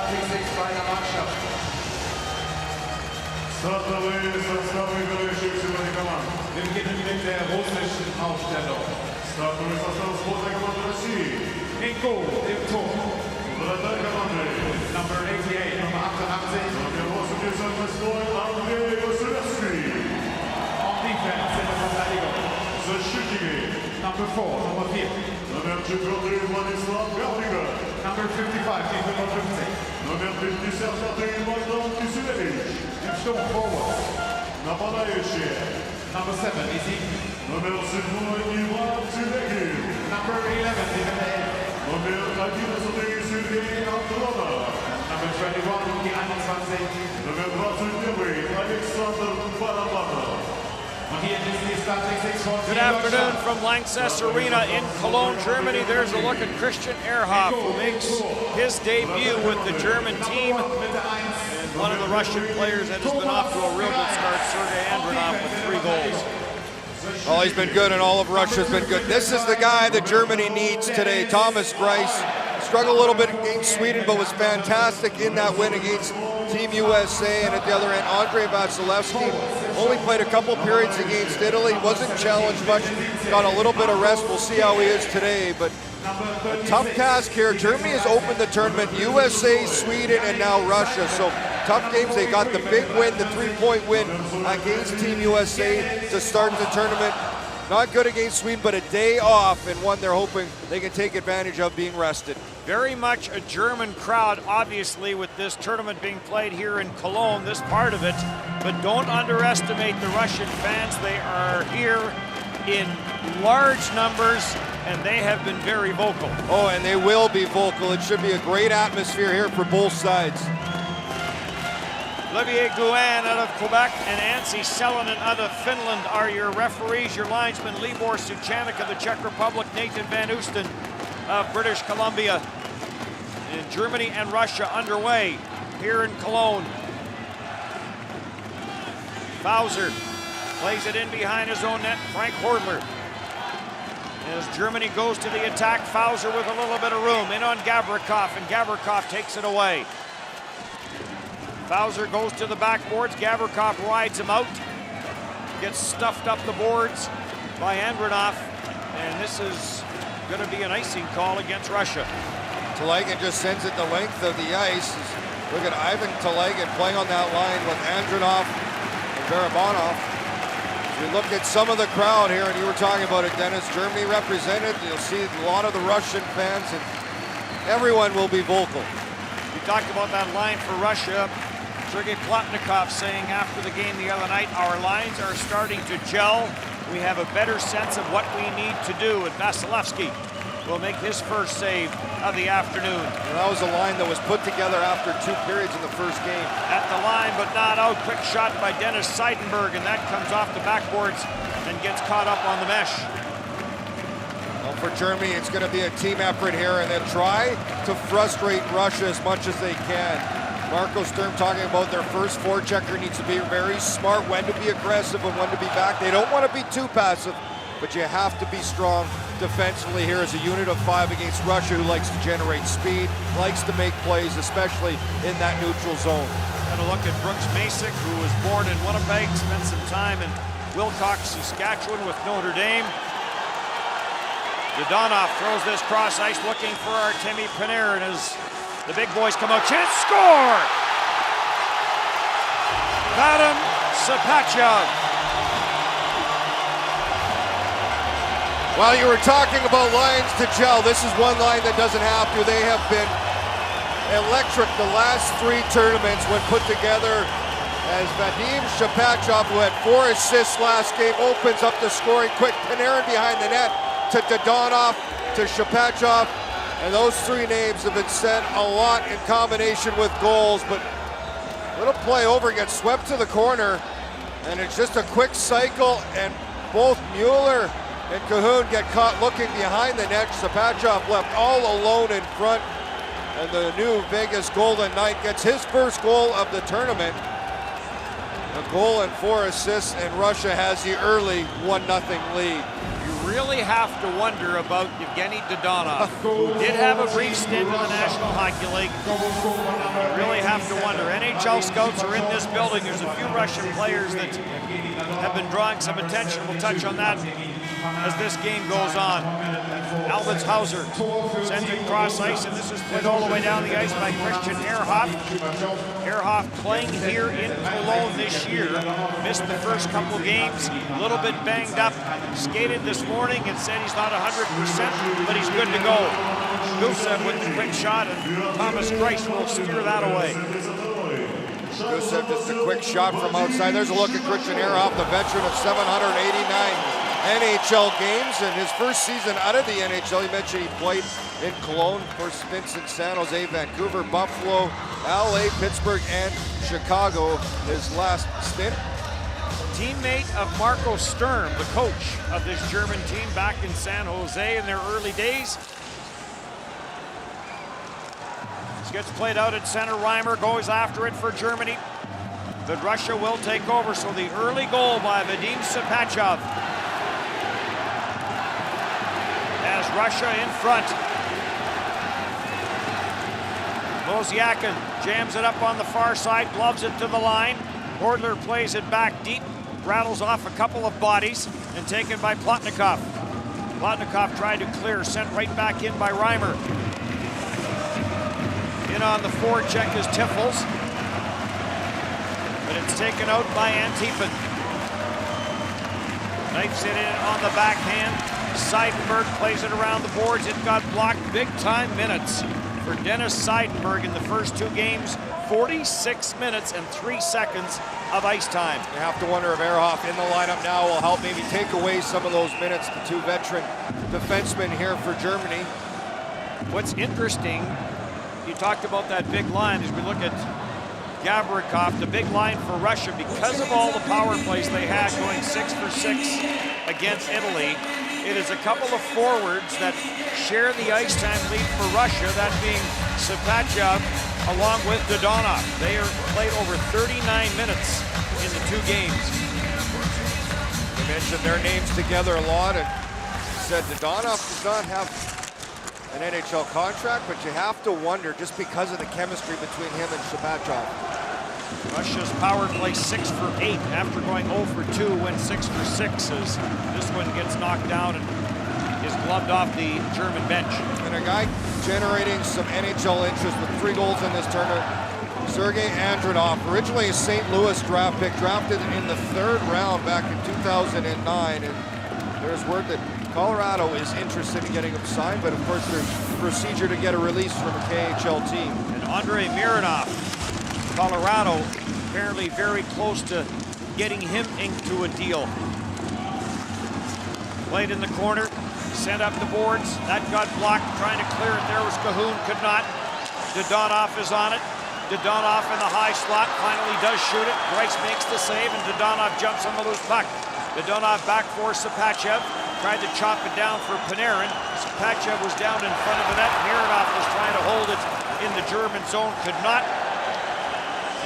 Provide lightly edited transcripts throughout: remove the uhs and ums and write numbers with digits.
starting six by Russia. Стартовые составы играющих сегодня команд. Wir beginnen mit der russischen Aufstellung. Стартовый состав сборной команды России. In Goal, im Tor. Вратарь команды. Number 88, Nummer 88. Номер 88 Андрей Василевский. On defense in der Verteidigung. Защитники. Number 4, Nummer 4. Номер 4 Владислав Гаврика. Number 55, die 55. Номер 55 Богдан Киселевич. Im Sturm forward. Нападающие. Number 7, Izzy. Номер 7 Иван Телегин. Number 11, die Nummer 11. Номер 11 Сергей Андронов. Number 21, die 21. Номер 21 Александр Барабанов. Und hier ist die starting six von Good afternoon from Lanxess Arena in Cologne, Germany. There's a look at Christian Ehrhoff, who makes his debut with the German team. And one of the Russian players that has been off to a real good start, Sergei Andronov, with 3 goals. Well, he's been good, and all of Russia's been good. This is the guy that Germany needs today. Thomas Greiss struggled a little bit against Sweden, but was fantastic in that win against Team USA. And at the other end, Andrei Vasilevsky only played a couple periods against Italy, wasn't challenged much, got a little bit of rest. We'll see how he is today, but a tough task here. Germany has opened the tournament, USA, Sweden, and now Russia. So tough games. They got the big win, the 3-point win against Team USA to start the tournament. Not good against Sweden, but a day off, and one they're hoping they can take advantage of being rested. Very much a German crowd, obviously, with this tournament being played here in Cologne, this part of it. But don't underestimate the Russian fans. They are here in large numbers, and they have been very vocal. Oh, and they will be vocal. It should be a great atmosphere here for both sides. Olivier Gouin out of Quebec and Anssi Salonen out of Finland are your referees. Your linesmen, Libor Suchanek of the Czech Republic, Nathan Van Oosten of British Columbia. And Germany and Russia underway here in Cologne. Bowser plays it in behind his own net. Frank Hordler. As Germany goes to the attack, Bowser with a little bit of room. In on Gavrikov, and Gavrikov takes it away. Bowser goes to the backboards. Gavrikov rides him out. Gets stuffed up the boards by Andronov. And this is going to be an icing call against Russia. Telegin just sends it the length of the ice. Look at Ivan Telegin playing on that line with Andronov and Barabanov. As we look at some of the crowd here, and you were talking about it, Dennis, Germany represented. You'll see a lot of the Russian fans, and everyone will be vocal. We talked about that line for Russia. Sergei Plotnikov saying after the game the other night, our lines are starting to gel. We have a better sense of what we need to do. And Vasilevsky will make his first save of the afternoon. And that was a line that was put together after 2 periods in the first game. At the line, but not out. Quick shot by Dennis Seidenberg, and that comes off the backboards and gets caught up on the mesh. Well, for Germany, it's going to be a team effort here, and they'll try to frustrate Russia as much as they can. Marco Sturm talking about their first forechecker needs to be very smart, when to be aggressive and when to be back. They don't want to be too passive, but you have to be strong defensively here as a unit of 5 against Russia, who likes to generate speed, likes to make plays, especially in that neutral zone. And a look at Brooks Masick, who was born in Winnipeg, spent some time in Wilcox, Saskatchewan with Notre Dame. Dodonov throws this cross ice looking for Artemi Panarin as the big boys come out. Chance, score! Vadim Sapachov. While you were talking about lines to gel, this is one line that doesn't have to. They have been electric the last 3 tournaments when put together, as Vadim Sapachov, who had 4 assists last game, opens up the scoring quick. Panarin behind the net to Dodonov to Sapachov. And those 3 names have been sent a lot in combination with goals, but little play over, gets swept to the corner, and it's just a quick cycle, and both Mueller and Cahoon get caught looking behind the net. Sapachov left all alone in front, and the new Vegas Golden Knight gets his first goal of the tournament. A goal and 4 assists, and Russia has the early 1-0 lead. Really have to wonder about Evgeny Dodonov, who did have a brief stint in the National Hockey League. have to wonder. NHL scouts are in this building. There's a few Russian players that have been drawing some attention. We'll touch on that as this game goes on. Albert Hauser sends it cross ice, and this is played all the way down the ice by Christian Ehrhoff. Ehrhoff playing here in Cologne this year. Missed the first couple games, a little bit banged up. Skated this morning and said he's not 100%, but he's good to go. Gusev with the quick shot, and Thomas Greiss will steer that away. Gusev just a quick shot from outside. There's a look at Christian Ehrhoff, the veteran of 789 NHL games, and his first season out of the NHL. You mentioned he played in Cologne, for stints in San Jose, Vancouver, Buffalo, LA, Pittsburgh, and Chicago. His last stint. Teammate of Marco Sturm, the coach of this German team back in San Jose in their early days. This gets played out at center. Reimer goes after it for Germany, but Russia will take over. So the early goal by Vadim Sepachov as Russia in front. Mosiakin jams it up on the far side, gloves it to the line. Hordler plays it back deep, rattles off a couple of bodies, and taken by Plotnikov. Plotnikov tried to clear, sent right back in by Reimer. In on the forecheck is Tiffels, but it's taken out by Antipin. Knifes it in on the backhand. Seidenberg plays it around the boards. It got blocked. Big time minutes for Dennis Seidenberg in the first two games. 46 minutes and 3 seconds of ice time. You have to wonder if Ehrhoff in the lineup now will help maybe take away some of those minutes. The two veteran defensemen here for Germany. What's interesting, you talked about that big line as we look at Gavrikov, the big line for Russia, because of all the power plays they had going 6 for 6 against Italy. It is a couple of forwards that share the ice time lead for Russia, that being Sepachov along with Dodonov. They are played over 39 minutes in the two games. We mentioned their names together a lot, and said Dodonov does not have an NHL contract, but you have to wonder just because of the chemistry between him and Sepachov. Russia's power play 6 for 8 after going 0 for 2, went 6 for 6 as this one gets knocked down and is gloved off the German bench. And a guy generating some NHL interest with 3 goals in this tournament, Sergei Andronov, originally a St. Louis draft pick, drafted in the 3rd round back in 2009. And there's word that Colorado is interested in getting him signed, but of course there's procedure to get a release from a KHL team. And Andrei Mironov, Colorado, apparently very close to getting him into a deal. Played in the corner, sent up the boards. That got blocked, trying to clear it. There was Cahoon, could not. Dodonov is on it. Dodonov in the high slot, finally does shoot it. Greiss makes the save, and Dodonov jumps on the loose puck. Dodonov back for Sepachov, tried to chop it down for Panarin. Sepachov was down in front of the net. Mironov was trying to hold it in the German zone, could not.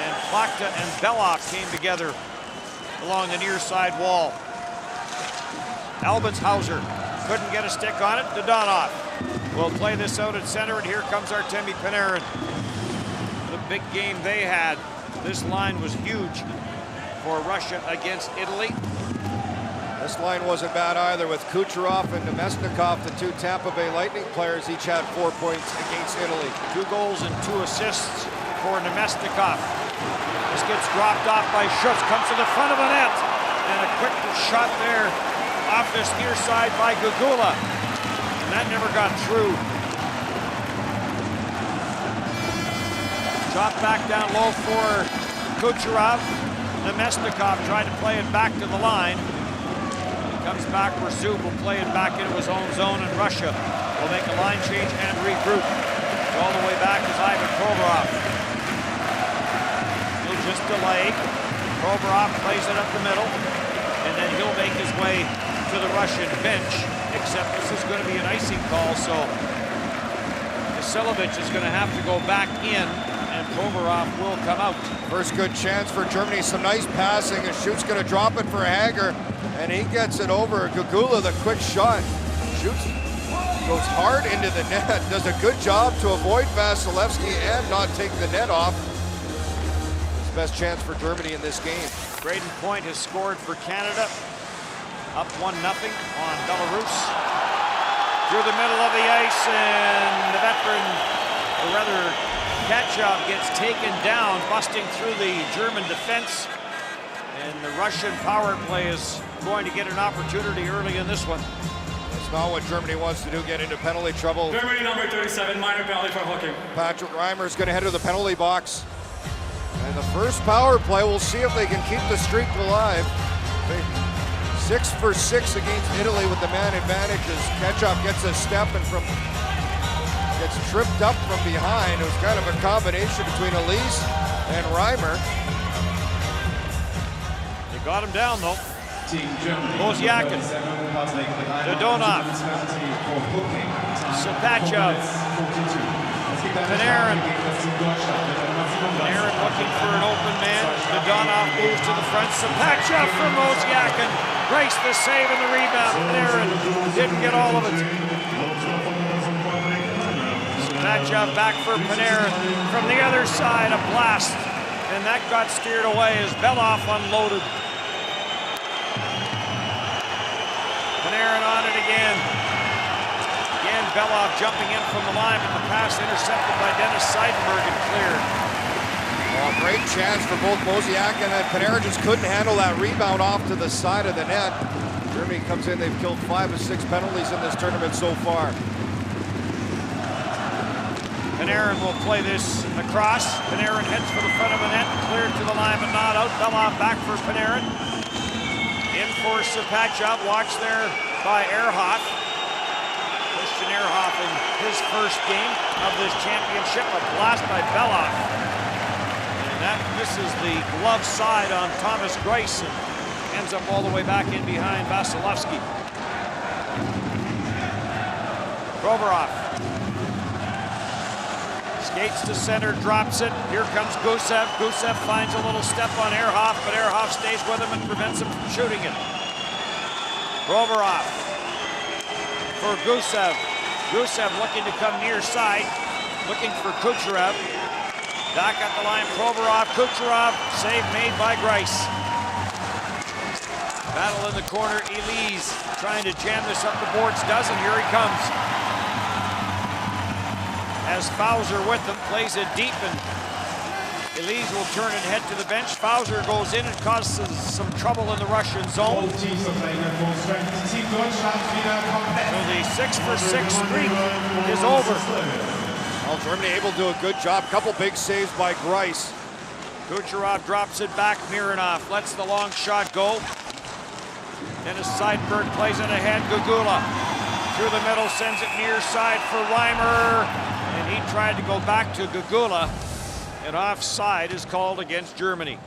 And Plachta and Belloff came together along the near side wall. Albert Hauser couldn't get a stick on it. Dodonov will play this out at center, and here comes Artemi Panarin. The big game they had. This line was huge for Russia against Italy. This line wasn't bad either, with Kucherov and Nemesnikov, the 2 Tampa Bay Lightning players, each had 4 points against Italy. 2 goals and 2 assists for Nemesnikov. This gets dropped off by Schutz, comes to the front of the net, and a quick shot there off this near side by Gugula. And that never got through. Shot back down low for Kucherov. Nemesnikov tried to play it back to the line. Comes back where Zub will play it back into his own zone, and Russia will make a line change and regroup. All the way back is Ivan Provorov. He'll just delay. Provorov plays it up the middle, and then he'll make his way to the Russian bench, except this is going to be an icing call, so Vasiljevic is going to have to go back in, and Provorov will come out. First good chance for Germany, some nice passing, and Schutt's going to drop it for Hager, and he gets it over. Gugula, the quick shot. Shoots, goes hard into the net, does a good job to avoid Vasilevsky and not take the net off. the best chance for Germany in this game. Braden Point has scored for Canada. Up 1-0 on Belarus. Through the middle of the ice, and the veteran, or rather Kachov, gets taken down, busting through the German defense. And the Russian power play is going to get an opportunity early in this one. That's not what Germany wants to do, get into penalty trouble. Germany number 37, minor penalty for hooking. Patrick Reimer is going to head to the penalty box. And the first power play, we'll see if they can keep the streak alive. 6 for 6 against Italy with the man advantage as Kachov gets a step and gets tripped up from behind. It was kind of a combination between Elise and Reimer. They got him down though. Team Germany. Wozniakin. Dodonov. Sapachov. Panarin. Panarin looking for an open man. Dodonov moves to the front. Sapachov from Wozniakin. Grace the save and the rebound. Panarin didn't get all of it. Sapachov back for Panarin. From the other side, a blast. And that got steered away as Belov unloaded. Panarin on it again. Again, Belov jumping in from the line, but the pass intercepted by Dennis Seidenberg and cleared. Well, great chance for both Wozniakin and Panarin, just couldn't handle that rebound off to the side of the net. Germany comes in, they've killed 5 of 6 penalties in this tournament so far. Panarin will play this across. Panarin heads for the front of the net, cleared to the line but not out. Belov back for Panarin. In for Sapachov, watched there by Ehrhoff. Christian Ehrhoff in his first game of this championship, a blast by Belov. And that misses the glove side on Thomas Greiss and ends up all the way back in behind Vasilevsky. Provorov. Skates to center, drops it. Here comes Gusev. Gusev finds a little step on Ehrhoff, but Ehrhoff stays with him and prevents him from shooting it. Provorov for Gusev. Gusev looking to come near side, looking for Kucherov. Back at the line, Provorov, Kucherov, save made by Greiss. Battle in the corner, Elise trying to jam this up the boards, doesn't. Here he comes. As Fauser with them, plays it deep, and Elise will turn and head to the bench. Fauser goes in and causes some trouble in the Russian zone. So the 6 for 6 streak is over. Well, Germany able to do a good job. Couple big saves by Greiss. Kucherov drops it back. Mironov lets the long shot go. Dennis Seidenberg plays it ahead. Gugula through the middle, sends it near side for Reimer. And he tried to go back to Gugula. And offside is called against Germany.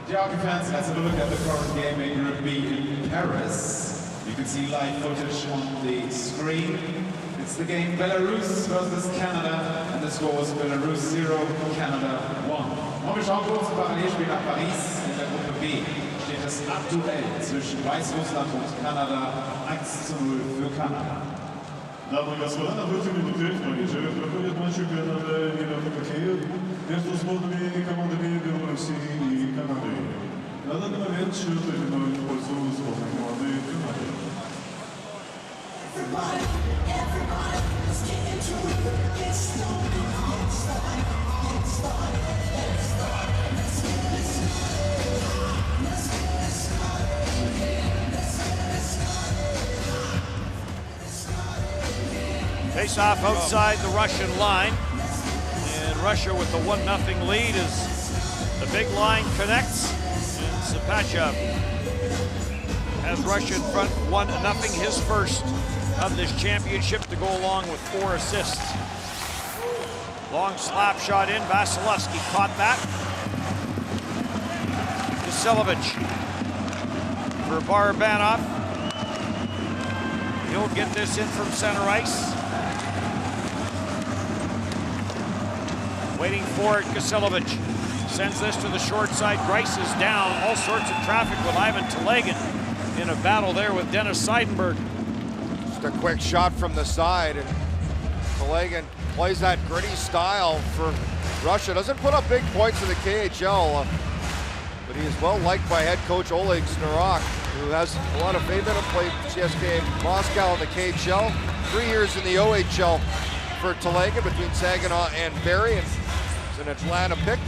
The hockey fans, let's have a look at the current game in Group B in Paris. You can see live footage on the screen. It's the game Belarus versus Canada, and the score is Belarus 0, Canada 1. Und wir schauen kurz ein Parallelspiel nach Paris in der Gruppe B. Steht das aktuell zwischen Weißrussland und Kanada 1:0 für Kanada. Дамы и господа, на против минуты в Париже проходит матч чемпионата мира по хоккею между сборными командами Беларуси и Канады. На данный момент счет 1-0 в пользу сборной команды Канады. Let's get into it. Get started. Face off outside the Russian line. And Russia with the 1-0 lead as the big line connects. And Sapachov has Russia in front 1-0, his first of this championship to go along with 4 assists. Long slap shot in, Vasilevsky caught that. Vasilevich for Barabanov. He'll get this in from center ice. Waiting for it, Vasilevich sends this to the short side. Greiss is down. All sorts of traffic with Ivan Telegin in a battle there with Dennis Seidenberg. Just a quick shot from the side, and Telegan plays that gritty style for Russia. Doesn't put up big points in the KHL, but he is well liked by head coach Oleg Snarok, who has a lot of faith in him. Played CSKA Moscow in the KHL, 3 years in the OHL for Telegan between Saginaw and Barrie, and it's an Atlanta pick.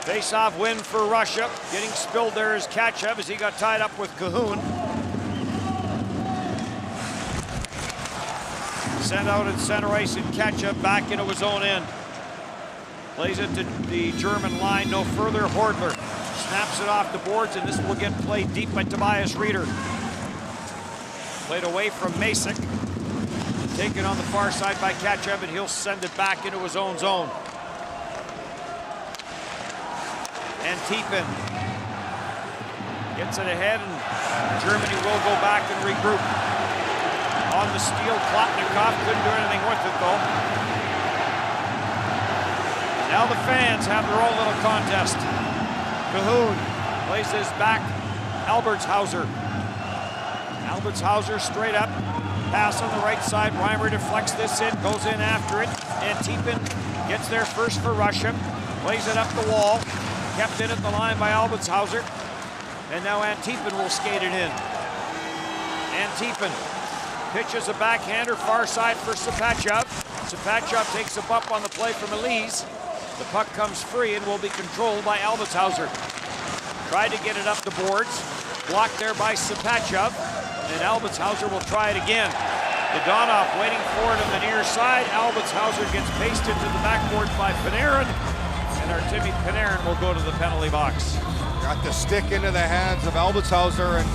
Face-off win for Russia. Getting spilled there is Kachev as he got tied up with Cahoon. Sent out at center ice, and Kachev back into his own end. Plays it to the German line, no further. Hordler snaps it off the boards, and this will get played deep by Tobias Rieder. Played away from Masick. Taken on the far side by Kachev, and he'll send it back into his own zone. Antipin gets it ahead, and Germany will go back and regroup. On the steal, Plotnikov couldn't do anything with it though. Now the fans have their own little contest. Cahoon plays his back, Albertshauser. Albertshauser straight up, pass on the right side. Reimer deflects this in, goes in after it. Antipin gets there first for Russia, plays it up the wall. Kept in at the line by Albertshauser. And now Antipin will skate it in. Antipin pitches a backhander far side for Sapachev. Sapachev takes a bump on the play from Elise. The puck comes free and will be controlled by Albertshauser. Tried to get it up the boards. Blocked there by Sapachev. And Albertshauser will try it again. Dodonov waiting for it on the near side. Albertshauser gets pasted to the backboard by Panarin. And Artemi Panarin will go to the penalty box. Got the stick into the hands of Albertshauser, and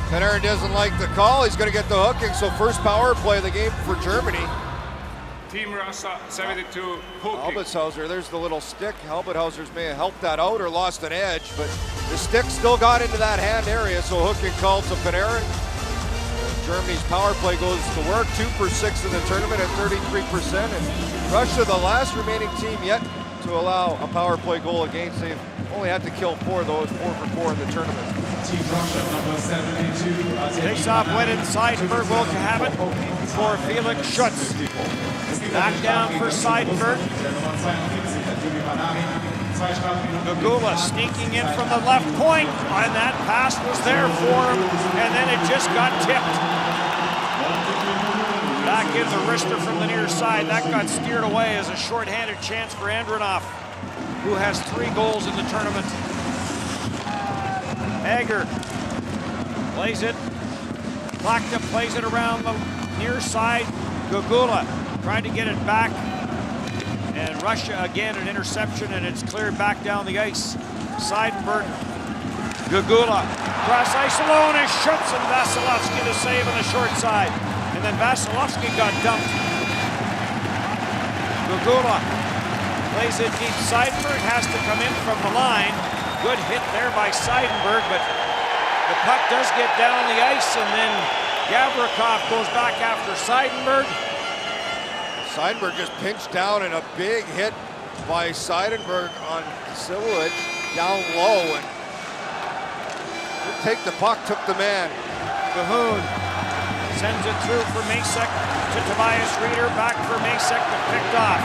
Panarin doesn't like the call. He's going to get the hooking, so first power play of the game for Germany. Team Russia 72 hooking. Albertshauser, there's the little stick. Albertshauser may have helped that out or lost an edge, but the stick still got into that hand area, so hooking called to Panarin. Germany's power play goes to work, 2 for 6 in the tournament at 33%, and Russia, the last remaining team yet to allow a power play goal against. They've only had to kill 4 of those, 4 for 4 in the tournament. Team Russia, number 72. Face-off went inside. Seidenberg will have it for Felix Schutz. Back down for Seidenberg. Gagula sneaking in from the left point, and that pass was there for him, and then it just got tipped. Back in the wrister from the near side. That got steered away as a shorthanded chance for Andronov, who has 3 goals in the tournament. Hager plays it. Plachta plays it around the near side. Gagula trying to get it back. And Russia again an interception, and it's cleared back down the ice. Seidenberg, Gagula, cross ice alone, and Schutz and Vasilevsky to save on the short side. And then Vasilevsky got dumped. Gagula plays it deep. Seidenberg has to come in from the line. Good hit there by Seidenberg, but the puck does get down the ice, and then Gavrikov goes back after Seidenberg. Seidenberg just pinched down, and a big hit by Seidenberg on Silulic down low, and didn't take the puck, took the man. Cahoon sends it through for Masick to Tobias Rieder, back for Masick, but picked off.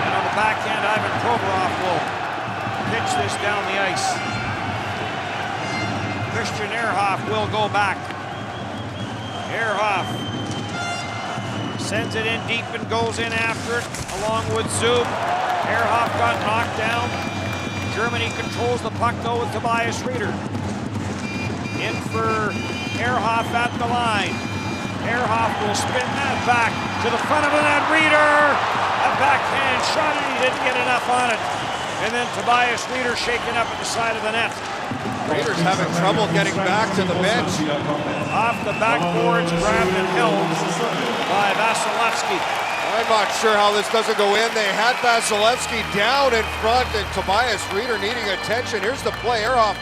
And on the backhand, Ivan Provorov will pitch this down the ice. Christian Ehrhoff will go back. Ehrhoff sends it in deep and goes in after it, along with Zub. Ehrhoff got knocked down. Germany controls the puck though with Tobias Rieder. In for Ehrhoff at the line. Ehrhoff will spin that back to the front of the net. Rieder, a backhand shot, and he didn't get enough on it. And then Tobias Rieder shaken up at the side of the net. Rieder's having trouble getting back to the bench. Off the backboards, grabbed and held by Vasilevsky. I'm not sure how this doesn't go in. They had Vasilevsky down in front, and Tobias Rieder needing attention. Here's the play, Ehrhoff.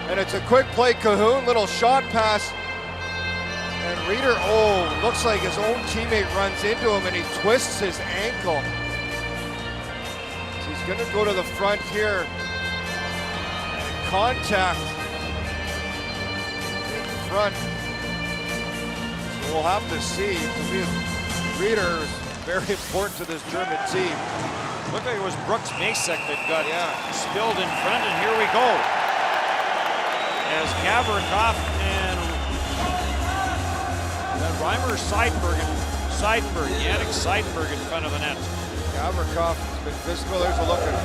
And it's a quick play, Cahoon, little shot pass. And Rieder, looks like his own teammate runs into him and he twists his ankle. So he's gonna go to the front here. And contact in front we'll have to see. To me, Rieder is very important to this German team. Looked like it was Brooks Masek that got spilled in front, and here we go. As Gavrikov and Reimer Seidenberg, Yannick Seidenberg in front of the net. Gavrikov has been physical. There's a look at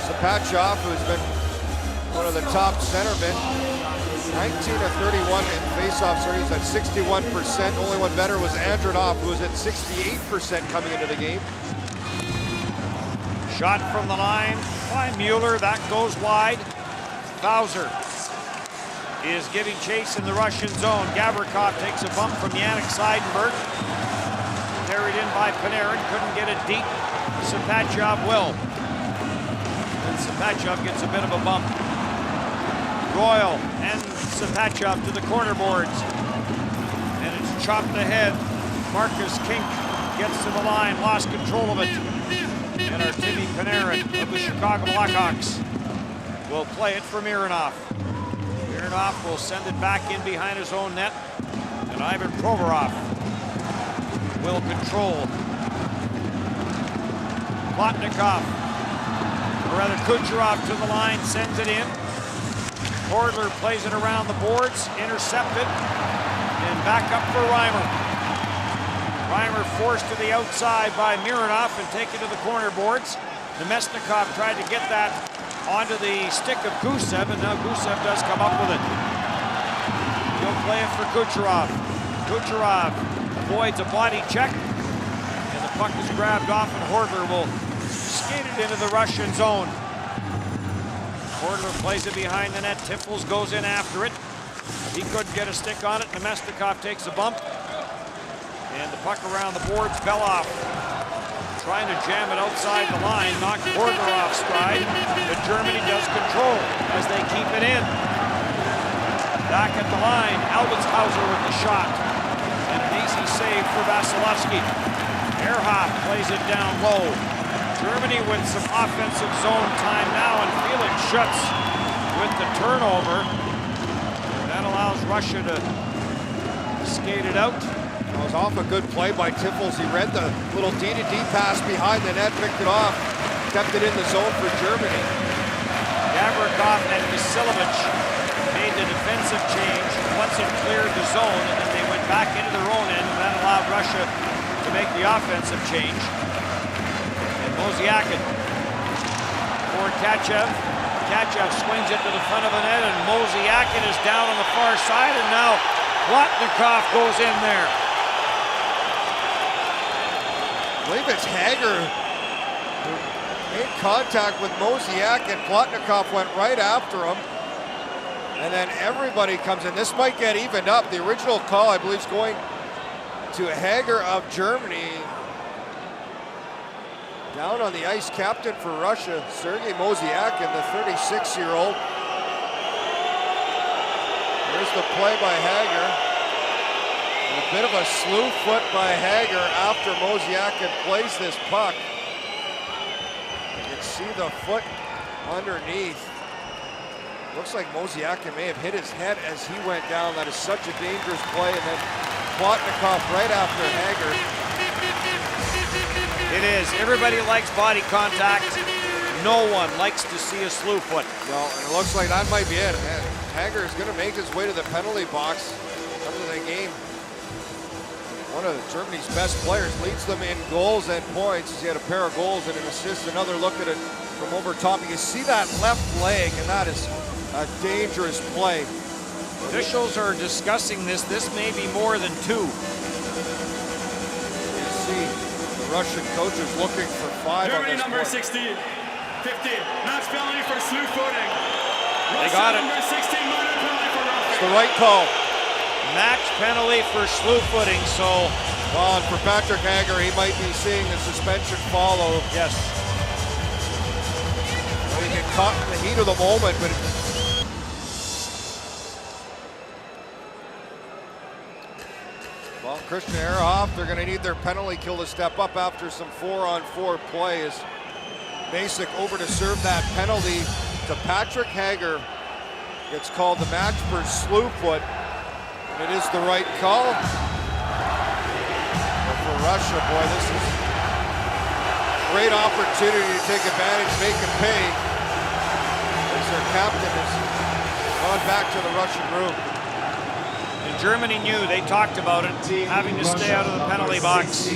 Sapachov, who's been one of the top centermen. 19 of 31 in faceoffs, he's at 61%. Only one better was Andronov, who was at 68% coming into the game. Shot from the line by Mueller, that goes wide. Bowser is giving chase in the Russian zone. Gavrikov takes a bump from Yannick Seidenberg. Carried in by Panarin, couldn't get it deep. Sapachov will. And Sapachov gets a bit of a bump. Royal and Sapachov to the corner boards. And it's chopped ahead. Marcus Kink gets to the line, lost control of it. And Artemi Panarin of the Chicago Blackhawks will play it for Mironov. Mironov will send it back in behind his own net. And Ivan Provorov will control. Plotnikov, or rather Kucherov to the line, sends it in. Hordler plays it around the boards, intercepted, and back up for Reimer. Reimer forced to the outside by Mironov and taken to the corner boards. Nemesnikov tried to get that onto the stick of Gusev, and now Gusev does come up with it. He'll play it for Kucherov. Kucherov avoids a body check, and the puck is grabbed off, and Hordler will skate it into the Russian zone. Hordler plays it behind the net. Tiffels goes in after it. He couldn't get a stick on it. Nemesnikov takes a bump. And the puck around the boards, Belov trying to jam it outside the line, knocked Hordler off stride, but Germany does control as they keep it in. Back at the line, Albitshauser with the shot, and an easy save for Vasilevsky. Ehrhoff plays it down low. Germany with some offensive zone time now, and Felix Schutz with the turnover. That allows Russia to skate it out. It was off a good play by Tiffels. He read the little D-to-D pass behind the net, picked it off, kept it in the zone for Germany. Gavrikov and Vasilevich made the defensive change once it cleared the zone, and then they went back into their own end, and that allowed Russia to make the offensive change. And Mosiakin for Kachev. Kachev swings it to the front of the net, and Mosiakin is down on the far side, and now Plotnikov goes in there. I believe it's Hager who made contact with Mosiak, and Plotnikov went right after him. And then everybody comes in. This might get evened up. The original call, I believe, is going to Hager of Germany. Down on the ice, captain for Russia, Sergei Mosiakin, the 36-year-old. Here's the play by Hager. A bit of a slew foot by Hager after Mosiakin plays this puck. You can see the foot underneath. Looks like Mosiakin may have hit his head as he went down. That is such a dangerous play. And then Plotnikov right after Hager. It is. Everybody likes body contact. No one likes to see a slew foot. Well, it looks like that might be it. Hager is going to make his way to the penalty box under the game. One of Germany's best players, leads them in goals and points. He had a pair of goals and an assist. Another look at it from over top. You can see that left leg, and that is a dangerous play. Officials are discussing this. This may be more than two. You see the Russian coaches looking for 5 Germany on this number point. 16, 15, match penalty for slew footing. They got it. Number 16, minor penalty for roughing. It's the right call. Match penalty for slew footing, so... Well, and for Patrick Hager, he might be seeing the suspension follow. Yes. Well, he get caught in the heat of the moment, but... Well, Christian Ehrhoff, they're going to need their penalty kill to step up after some 4-on-4 play as Masek over to serve that penalty to Patrick Hager. Gets called the match for slew foot. And it is the right call. Russia, boy, this is a great opportunity to take advantage, make it pay. As their captain has gone back to the Russian room. And Germany knew, they talked about it, having to stay out of the penalty box.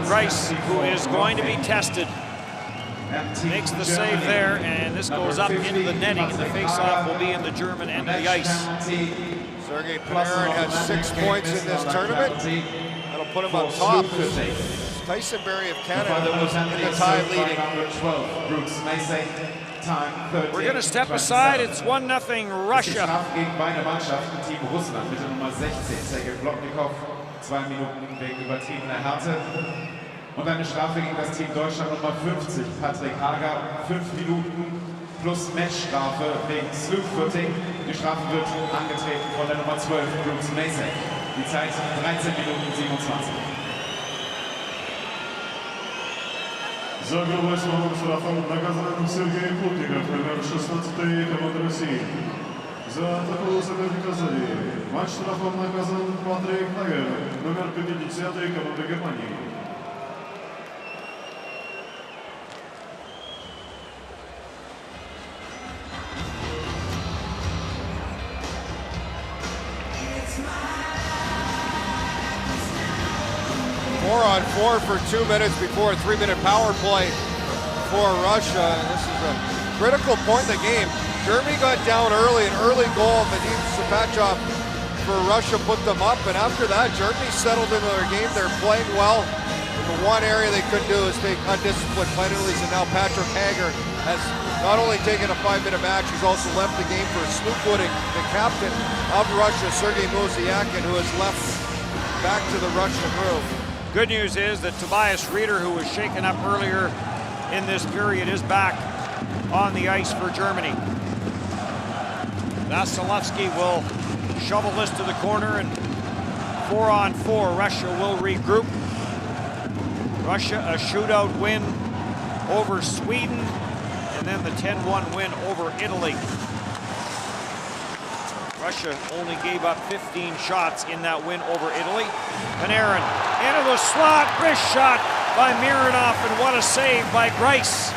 Rice, who is going to be tested, makes the save there, and this goes up into the netting, and the face-off will be in the German end of the ice. Sergei Panarin has 6 points in this tournament. That'll put him on top. Tyson Barrie of Canada that was in the tie leading. We're going to step aside. It's 1-0 Russia. Gegen beide Mannschaften, Team Russland mit der Nummer 16, Sergei Blotnikow, 2 Minuten wegen übertriebener Härte. Und eine Strafe gegen das Team Deutschland, Nummer 50, Patrick Hager, 5 Minuten plus Matchstrafe wegen Slew-Footing. Die Strafe wird angetreten von der Nummer 12, Brooks Mason. Die Zeit 13 Minuten 27. За игру 8-го штрафом наказан Сергей Плотников, номер 16-й команды России. За такого соперника сзади. Матч штрафом наказан Патрик Хагер, номер 50-й команды Германии. On 4 for 2 minutes before a 3-minute power play for Russia. And this is a critical point in the game. Germany got down early, an early goal. Vadim Sapachov for Russia put them up. And after that, Germany settled into their game. They're playing well. The one area they couldn't do is take undisciplined penalties. And now Patrick Hager has not only taken a 5-minute match, he's also left the game for slew-footing the captain of Russia, Sergei Mozyakin, who has left back to the Russian room. Good news is that Tobias Rieder, who was shaken up earlier in this period, is back on the ice for Germany. Vasilevsky will shovel this to the corner, and 4-on-4, Russia will regroup. Russia, a shootout win over Sweden, and then the 10-1 win over Italy. Russia only gave up 15 shots in that win over Italy. Panarin into the slot, wrist shot by Mironov, and what a save by Greiss.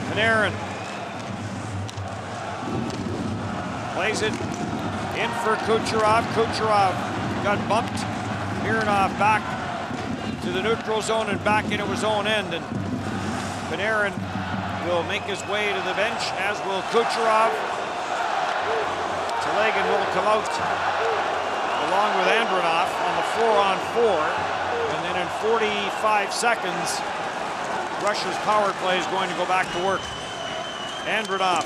Panarin plays it in for Kucherov. Kucherov got bumped. Mironov back to the neutral zone and back into his own end, and Panarin will make his way to the bench, as will Kucherov. Telegan will come out along with Andronov on the 4-on-4, and then in 45 seconds, Russia's power play is going to go back to work. Andronov,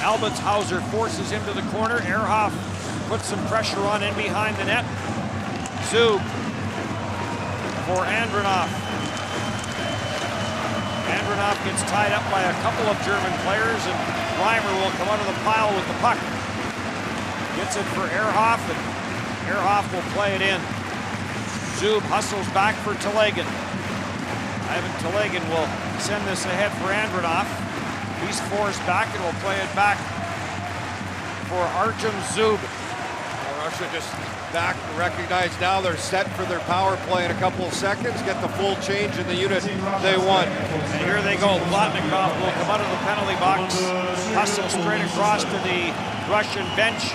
Albitshauser forces him to the corner. Ehrhoff puts some pressure on in behind the net. Zub for Andronov. Andronov gets tied up by a couple of German players, and Reimer will come out of the pile with the puck. Gets it for Ehrhoff, and Ehrhoff will play it in. Zub hustles back for Telegan. Ivan Telegan will send this ahead for Andronov. He's forced back and will play it back for Artem Zub. Russia just back and recognize now they're set for their power play in a couple of seconds, get the full change in the unit they want. And here they go. Blotnikov will come out of the penalty box, hustle straight across to the Russian bench.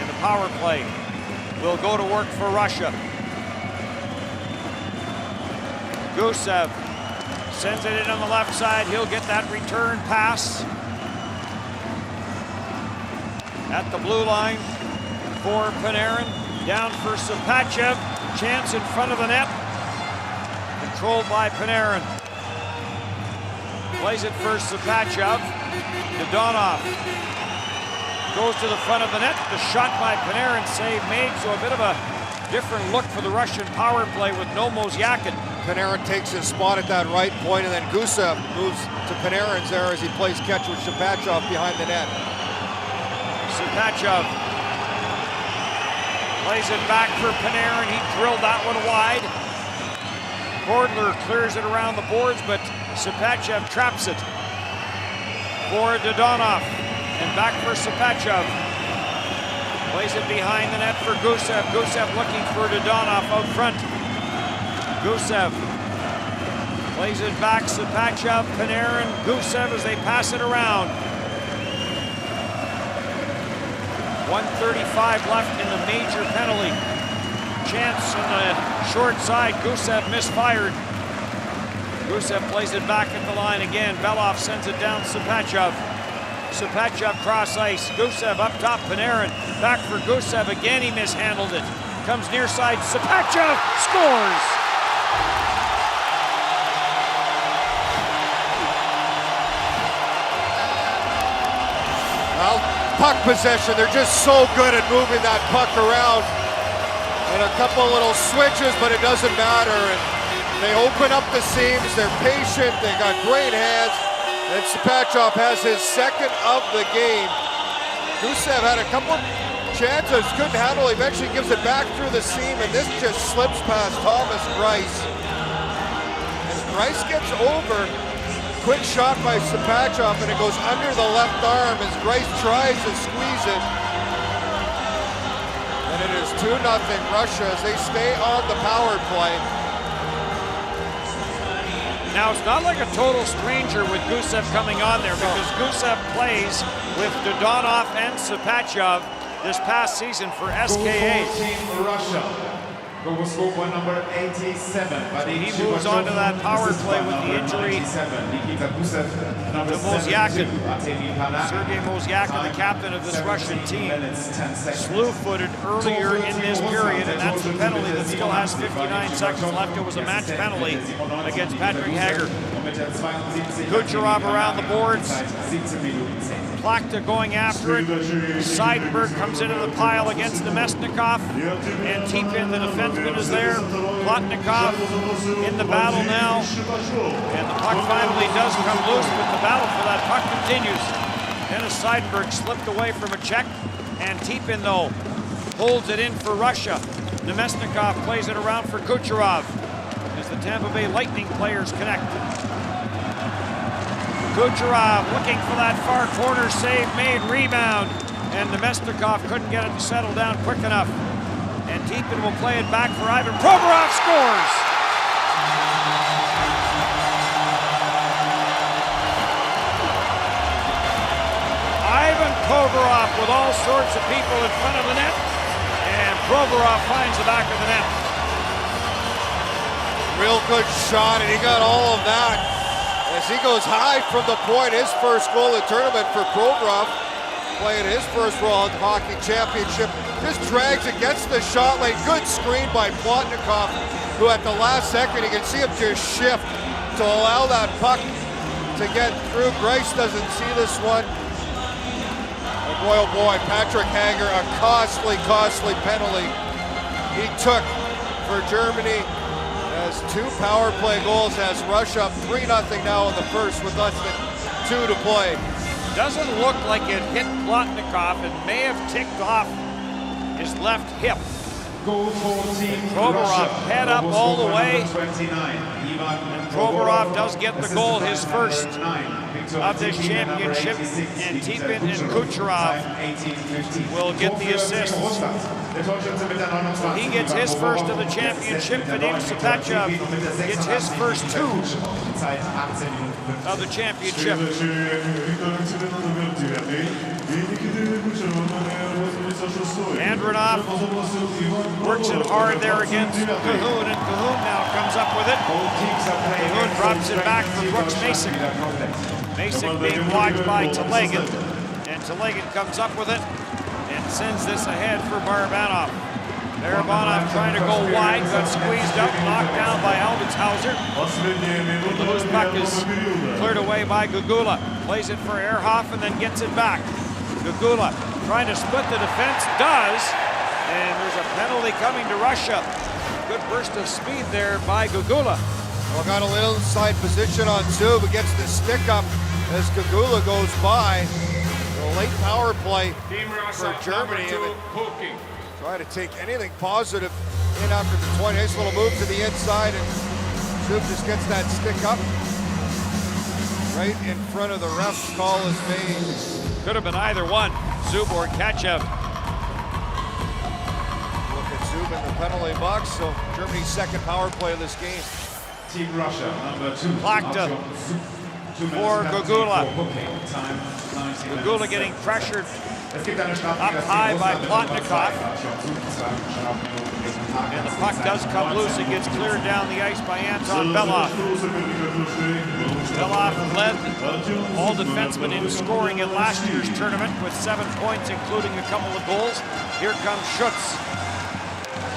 And the power play will go to work for Russia. Gusev sends it in on the left side. He'll get that return pass at the blue line for Panarin. Down for Sapachev. Chance in front of the net. Controlled by Panarin. Plays it for Sapachev. Dodonov goes to the front of the net. The shot by Panarin, save made, so a bit of a different look for the Russian power play with no Mozyakin. Panarin takes his spot at that right point, and then Gusev moves to Panarin's there as he plays catch with Sapachev behind the net. Sapachev plays it back for Panarin. He drilled that one wide. Cordler clears it around the boards, but Sapachev traps it for Dodonov. And back for Sapachev. Plays it behind the net for Gusev. Gusev looking for Dodonov out front. Gusev plays it back. Sapachev, Panarin, Gusev as they pass it around. 1:35 left in the major penalty. Chance on the short side. Gusev misfired. Gusev plays it back at the line again. Belov sends it down Sapachev. Sapachev cross ice. Gusev up top. Panarin back for Gusev. Again, he mishandled it. Comes near side. Sapachev scores. Well, puck possession, they're just so good at moving that puck around. And a couple little switches, but it doesn't matter. And they open up the seams, they're patient, they got great hands. And Sapachev has his second of the game. Gusev had a couple chances, couldn't handle it, eventually gives it back through the seam, and this just slips past Thomas Greiss. As Greiss gets over, quick shot by Sapachev, and it goes under the left arm as Greiss tries to squeeze it. And it is 2-0 Russia as they stay on the power play. Now, it's not like a total stranger with Gusev coming on there because Gusev plays with Dodonov and Sapachev this past season for SKA. Goal for Team Russia. Goal was scored by number 87. He moves on to that power play with the injury to Mozyakin. Sergei Mozyakin, the captain of this Russian team, slew-footed earlier in this period, and that's the penalty that still has 59 seconds left. It was a match penalty against Patrick Hager. Kucherov around the boards. Plachta going after it. Seidenberg comes into the pile against Nemesnikov. And Tipin, the defenseman, is there. Plotnikov in the battle now. And the puck finally does come loose, but the battle for that puck continues. Dennis Seidenberg slipped away from a check. And Tipin, though, holds it in for Russia. Nemesnikov plays it around for Kucherov as the Tampa Bay Lightning players connect. Kucherov looking for that far corner save made, rebound, and Nemesnikov couldn't get it to settle down quick enough. And Tipin will play it back for Ivan Provorov, scores! Ivan Provorov with all sorts of people in front of the net, and Provorov finds the back of the net. Real good shot, and he got all of that. As he goes high from the point, his first goal in the tournament for Provorov, playing his first World Hockey Championship. Just drags against the shot lane. Good screen by Plotnikov, who at the last second, you can see him just shift to allow that puck to get through. Greiss doesn't see this one. And boy, oh boy, Patrick Hager, a costly penalty he took for Germany. Has 2 power play goals, has Russia up 3-0 now in the first with less than 2 to play. Doesn't look like it hit Plotnikov and may have ticked off his left hip. Goal for Team Provorov Russia. head up all the way. 29. And Provorov does get the goal, his first of this championship, and Tipin and Kucherov will get the assist. He gets his first of the championship, Vadim Sapachev gets his first 2 of the championship. Andronov works it hard there against Cahoon, and Cahoon now comes up with it. Cahoon drops it back for Brooks Mason. Mason being watched by Telegan, and Telegan comes up with it and sends this ahead for Barabanov. Barabanov trying to go wide, got squeezed up, knocked down by Albitshauser. The loose puck is cleared away by Gugula. Plays it for Ehrhoff and then gets it back. Gugula trying to split the defense, does, and there's a penalty coming to Russia. Good burst of speed there by Gugula. Well, got a little inside position on Zub, but gets the stick up as Gugula goes by. A late power play for Germany. Try to take anything positive in after the 20. Nice little move to the inside, and Zub just gets that stick up right in front of the ref's call is made. Could have been either one, Zub or Kachev. Zub in the penalty box, so Germany's second power play of this game. Team Russia, number 2. Plachta for Gugula. Gugula getting pressured up high by Plotnikov. And the puck does come loose. It gets cleared down the ice by Anton Belov. Belov led all defensemen in scoring at last year's tournament with 7 points, including a couple of goals. Here comes Schutz.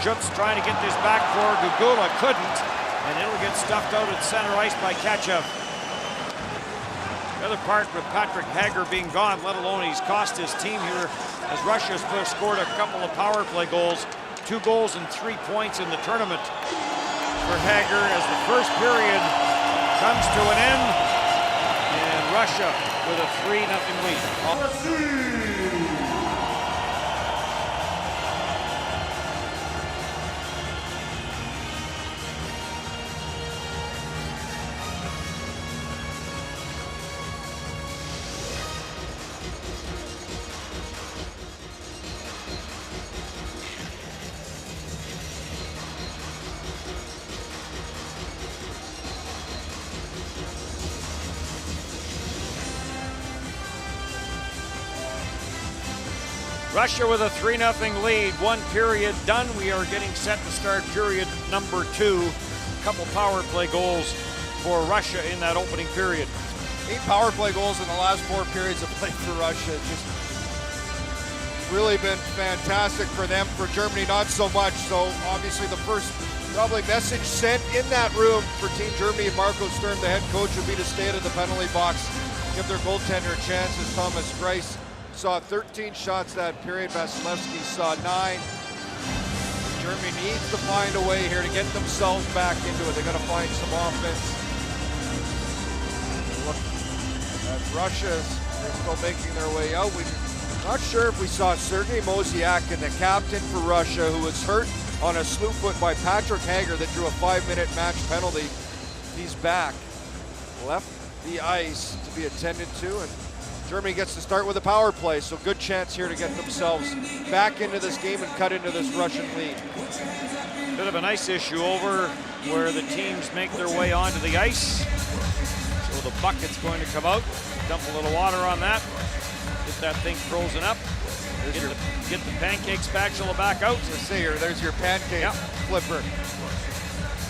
Schutz trying to get this back for Gugula, couldn't, and it'll get stuffed out at center ice by Kachev. The other part with Patrick Hager being gone, let alone he's cost his team here, as Russia's scored a couple of power play goals, 2 goals and 3 points in the tournament for Hager as the first period comes to an end, and Russia with a 3-0 lead. Russia with a 3-0 lead, 1 period done. We are getting set to start period number 2. A couple power play goals for Russia in that opening period. 8 power play goals in the last 4 periods of play for Russia. Just really been fantastic for them. For Germany, not so much. So obviously the first probably message sent in that room for Team Germany and Marco Sturm, the head coach, would be to stay out of the penalty box, give their goaltender a chance, as Thomas Greiss saw 13 shots that period. Vasilevsky saw 9. Germany needs to find a way here to get themselves back into it. They're going to find some offense. Look at Russia, they're still making their way out. We're not sure if we saw Sergei Mosiakin, the captain for Russia, who was hurt on a slew foot by Patrick Hager that drew a 5-minute match penalty. He's back. Left the ice to be attended to, and Germany gets to start with a power play, so good chance here to get themselves back into this game and cut into this Russian lead. Bit of an ice issue over where the teams make their way onto the ice. So the bucket's going to come out, dump a little water on that, get that thing frozen up, get the pancake spatula back out. There's your pancake flipper.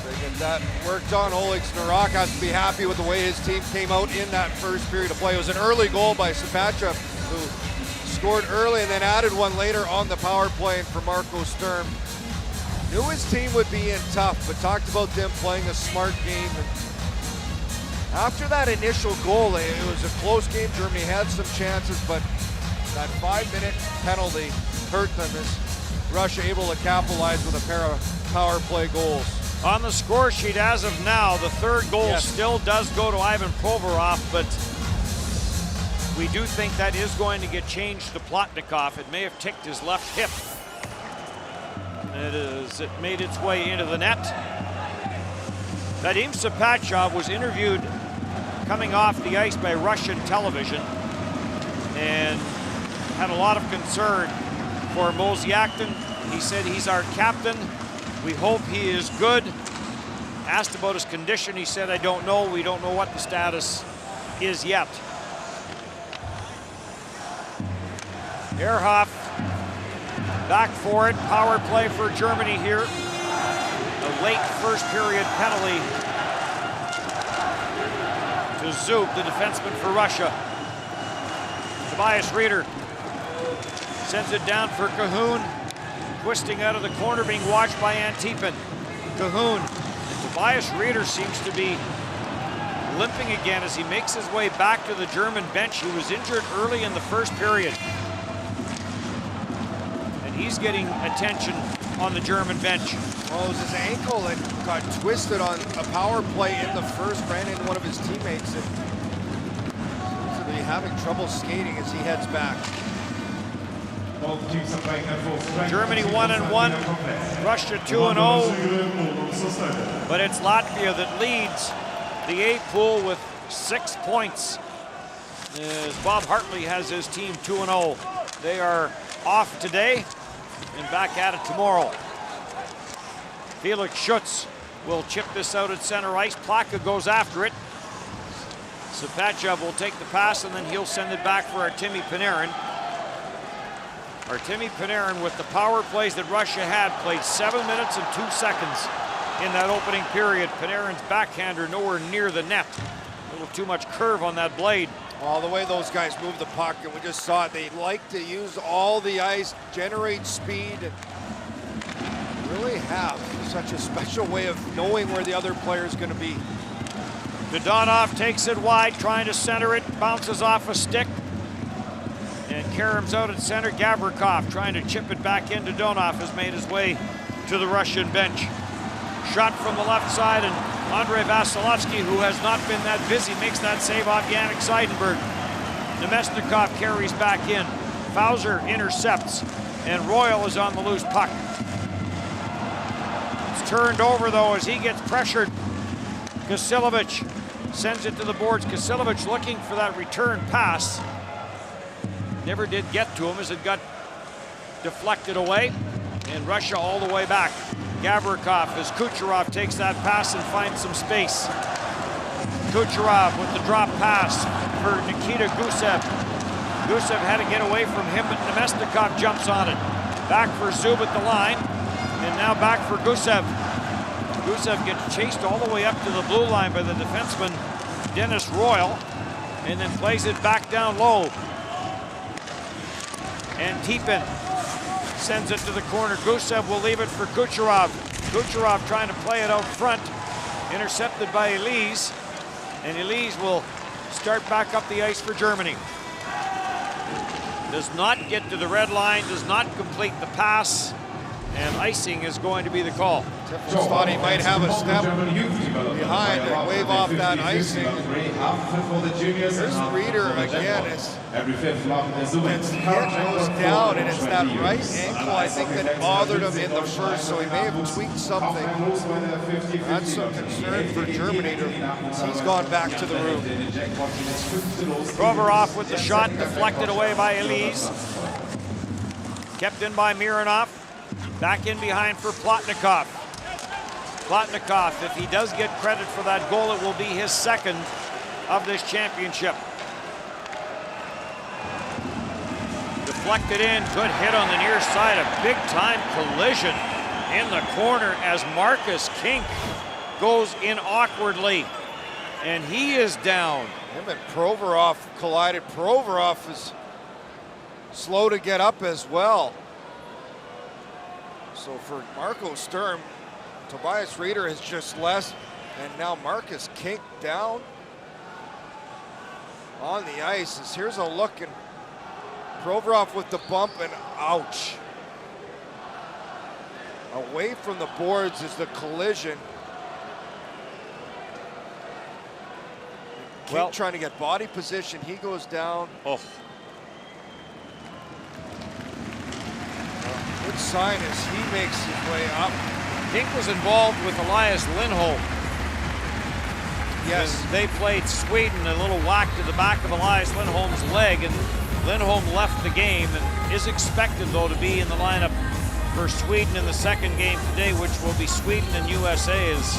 They get that worked on. Oleg Snarak has to be happy with the way his team came out in that first period of play. It was an early goal by Sapachev, who scored early and then added one later on the power play. And for Marco Sturm, knew his team would be in tough, but talked about them playing a smart game. And after that initial goal, it was a close game. Germany had some chances, but that 5-minute penalty hurt them as Russia able to capitalize with a pair of power play goals. On the score sheet as of now, the third goal still does go to Ivan Provorov, but we do think that is going to get changed to Plotnikov. It may have ticked his left hip. It made its way into the net. Vadim Sapachev was interviewed coming off the ice by Russian television and had a lot of concern for Mosiakin. He said he's our captain. We hope he is good. Asked about his condition, he said, I don't know. We don't know what the status is yet. Ehrhoff back for it. Power play for Germany here. A late first period penalty to Zub, the defenseman for Russia. Tobias Rieder sends it down for Cahoon. Twisting out of the corner, being watched by Antipin. Cahoon. And Tobias Rieder seems to be limping again as he makes his way back to the German bench. He was injured early in the first period. And he's getting attention on the German bench. Well, it was his ankle that got twisted on a power play in the first, ran into one of his teammates, and seems to be having trouble skating as he heads back. Germany 1-1, Russia 2-0, but it's Latvia that leads the A pool with 6 points. As Bob Hartley has his team 2-0. They are off today and back at it tomorrow. Felix Schutz will chip this out at center ice. Plaka goes after it. Sapachev will take the pass, and then he'll send it back for Artemi Panarin. Artemi Panarin, with the power plays that Russia had, played 7 minutes and 2 seconds in that opening period. Panarin's backhander nowhere near the net. A little too much curve on that blade. All the way those guys move the puck, and we just saw it. They like to use all the ice, generate speed, and really have such a special way of knowing where the other player is going to be. Dodonov takes it wide, trying to center it, bounces off a stick, and Karam's out at center. Gavrikov trying to chip it back in. Dodonov has made his way to the Russian bench. Shot from the left side, and Andrei Vasilevsky, who has not been that busy, makes that save off Yannick Seidenberg. Nemesnikov carries back in. Fauser intercepts, and Royal is on the loose puck. It's turned over, though, as he gets pressured. Kasilovic sends it to the boards. Kasilovic looking for that return pass. Never did get to him as it got deflected away. And Russia all the way back. Gavrikov as Kucherov takes that pass and finds some space. Kucherov with the drop pass for Nikita Gusev. Gusev had to get away from him, but Nemesnikov jumps on it. Back for Zub at the line, and now back for Gusev. Gusev gets chased all the way up to the blue line by the defenseman Dennis Royal, and then plays it back down low. And Tipin sends it to the corner. Gusev will leave it for Kucherov. Kucherov trying to play it out front, intercepted by Elise, and Elise will start back up the ice for Germany. Does not get to the red line, does not complete the pass, and icing is going to be the call. Just thought he might have a step behind and wave off that icing. There's Reeder again. His head goes down, and it's that right ankle, I think, that bothered him in the first, so he may have tweaked something. That's some concern for Germany. He's gone back to the room. Provorov with the shot, deflected away by Elise. Kept in by Mironov. Back in behind for Plotnikov. Plotnikov, if he does get credit for that goal, it will be his second of this championship. Deflected in, good hit on the near side, a big-time collision in the corner as Marcus Kink goes in awkwardly, and he is down. Him and Provorov collided. Provorov is slow to get up as well. So for Marco Sturm, Tobias Reeder is just less, and now Marcus Kink down on the ice. As here's a look, and Provorov with the bump, and ouch. Away from the boards is the collision. Kink trying to get body position, he goes down. Oh. Good sign as he makes his way up. Kink was involved with Elias Lindholm. Yes. And they played Sweden, a little whack to the back of Elias Lindholm's leg, and Lindholm left the game and is expected, though, to be in the lineup for Sweden in the second game today, which will be Sweden and USA, as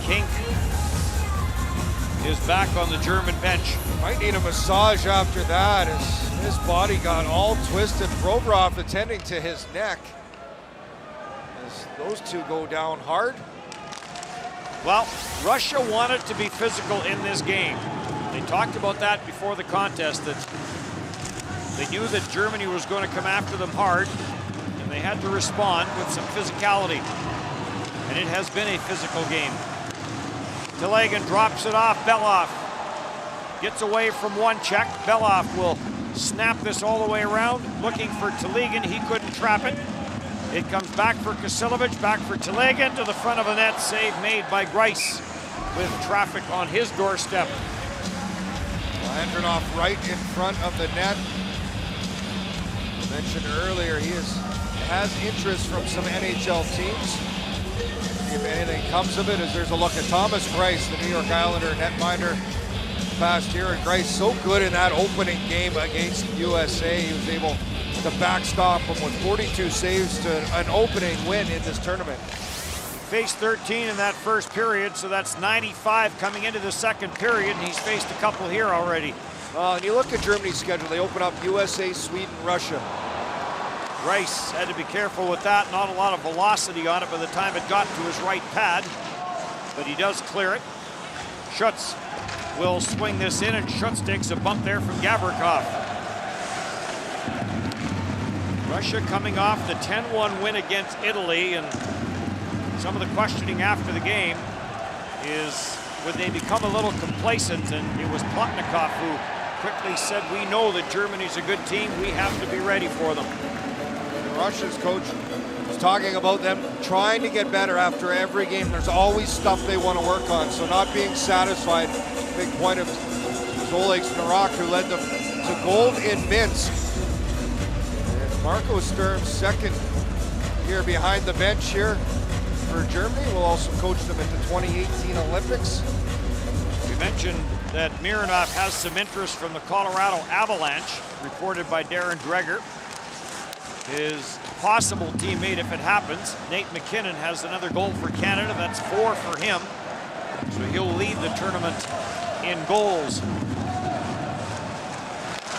Kink is back on the German bench. Might need a massage after that, as his body got all twisted. Provorov attending to his neck as those two go down hard. Well, Russia wanted to be physical in this game. They talked about that before the contest, that they knew that Germany was going to come after them hard, and they had to respond with some physicality. And it has been a physical game. Telegan drops it off. Belov gets away from one check. Belov will snap this all the way around, looking for Telegan. He couldn't trap it. It comes back for Kasilovic, back for Telegan to the front of the net. Save made by Grice with traffic on his doorstep. Landrinoff right in front of the net. I mentioned earlier, he has interest from some NHL teams. If anything comes of it, as there's a look at Thomas Grice, the New York Islander netminder past year. And Grice so good in that opening game against USA. He was able to backstop them with 42 saves to an opening win in this tournament. Faced 13 in that first period, so that's 95 coming into the second period, and he's faced a couple here already. And you look at Germany's schedule, they open up USA, Sweden, Russia. Rice had to be careful with that. Not a lot of velocity on it by the time it got to his right pad, but he does clear it. Schutz will swing this in, and Schutz takes a bump there from Gavrikov. Russia coming off the 10-1 win against Italy, and some of the questioning after the game is would they become a little complacent, and it was Plotnikov who quickly said, we know that Germany's a good team, we have to be ready for them. The Russians coach was talking about them trying to get better after every game. There's always stuff they want to work on, so not being satisfied. Big point of Oleg Narak, who led them to gold in Minsk. And Marco Sturm's second year behind the bench here for Germany. Will also coach them at the 2018 Olympics. We mentioned that Mironov has some interest from the Colorado Avalanche, reported by Darren Dreger. His possible teammate, if it happens, Nate McKinnon, has another goal for Canada. That's 4 for him. So he'll lead the tournament in goals.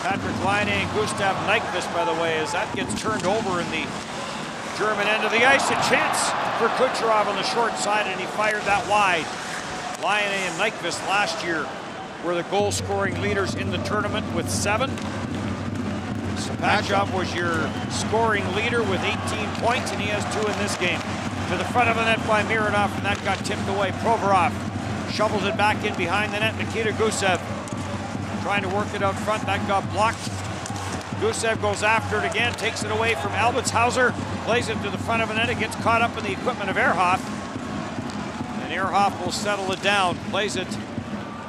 Patrick Laine and Gustav Nyquist, by the way, as that gets turned over in the German end of the ice. A chance for Kucherov on the short side, and he fired that wide. Laine and Nyquist last year were the goal-scoring leaders in the tournament with 7. Sapachov was your scoring leader with 18 points, and he has 2 in this game. To the front of the net by Mironov, and that got tipped away. Provorov shovels it back in behind the net. Nikita Gusev trying to work it out front. That got blocked. Gusev goes after it again, takes it away from Albitshauser, plays it to the front of the net. It gets caught up in the equipment of Ehrhoff, and Ehrhoff will settle it down. Plays it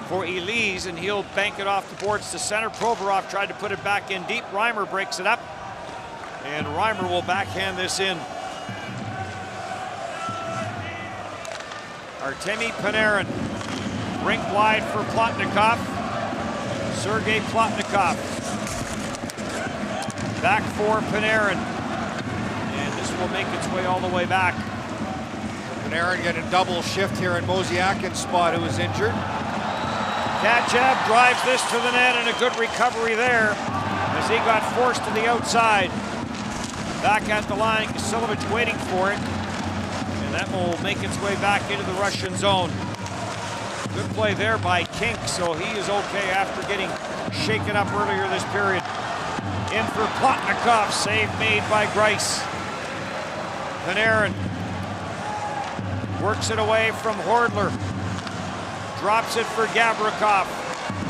for Elise, and he'll bank it off the boards to center. Provorov tried to put it back in deep. Reimer breaks it up, and Reimer will backhand this in. Artemi Panarin, rink wide for Plotnikov. Sergei Plotnikov. Back for Panarin, and this will make its way all the way back. Panarin getting a double shift here in Mosiakin's spot, who was injured. Kachev drives this to the net, and a good recovery there as he got forced to the outside. Back at the line, Kasilovic waiting for it, and that will make its way back into the Russian zone. Good play there by Kink, so he is okay after getting shaken up earlier this period. In for Plotnikov, save made by Greiss. Panarin works it away from Hordler. Drops it for Gavrikov.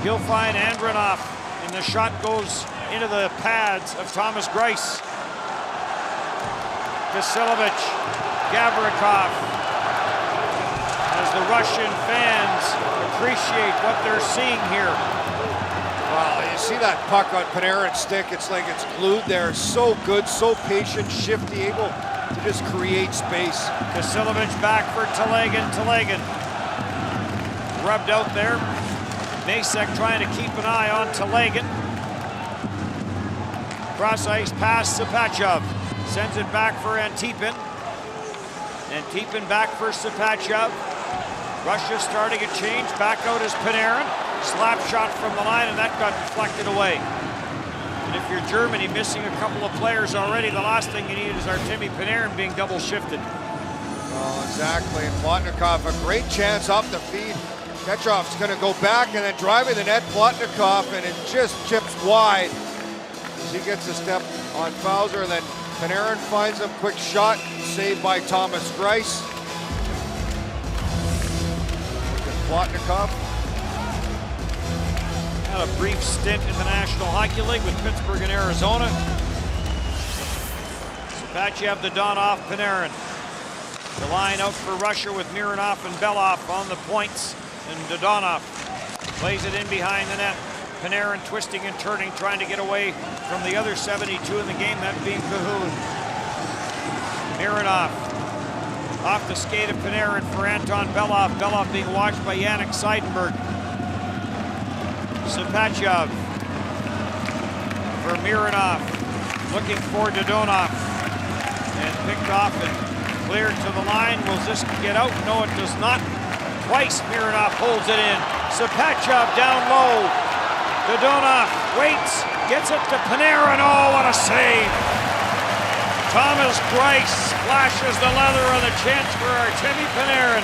He'll find Andronov, and the shot goes into the pads of Thomas Greiss. Kasilovic, Gavrikov, as the Russian fans appreciate what they're seeing here. Wow, you see that puck on Panarin's stick, it's like it's glued there. So good, so patient, shifty, able to just create space. Kasilovic back for Telegan. Telegan rubbed out there. Masek trying to keep an eye on Telegan. Cross ice pass, Sapachov. Sends it back for Antipin. Antipin back for Sapachov. Russia starting a change. Back out is Panarin. Slap shot from the line, and that got deflected away. And if you're Germany missing a couple of players already, the last thing you need is Artemi Panarin being double shifted. Oh, exactly. And Plotnikov, a great chance off the feed. Ketchov's going to go back and then driving the net, Plotnikov, and it just chips wide as he gets a step on Fauser. Then Panarin finds him, quick shot, saved by Thomas Greiss. Look at Plotnikov. Had a brief stint in the National Hockey League with Pittsburgh and Arizona. Sapachov, the Donov, Panarin. The line out for Russia with Mironov and Belov on the points. And Dodonov plays it in behind the net. Panarin twisting and turning, trying to get away from the other 72 in the game, that being Cahoon. Mironov off the skate of Panarin for Anton Belov. Belov being watched by Yannick Seidenberg. Sapachov for Mironov. looking for Dodonov. And picked off and cleared to the line. Will this get out? No, it does not. Twice Mironov holds it in. Sapechov down low. Dodonov waits, gets it to Panarin. Oh, what a save! Thomas Greiss splashes the leather on the chance for Artemi Panarin.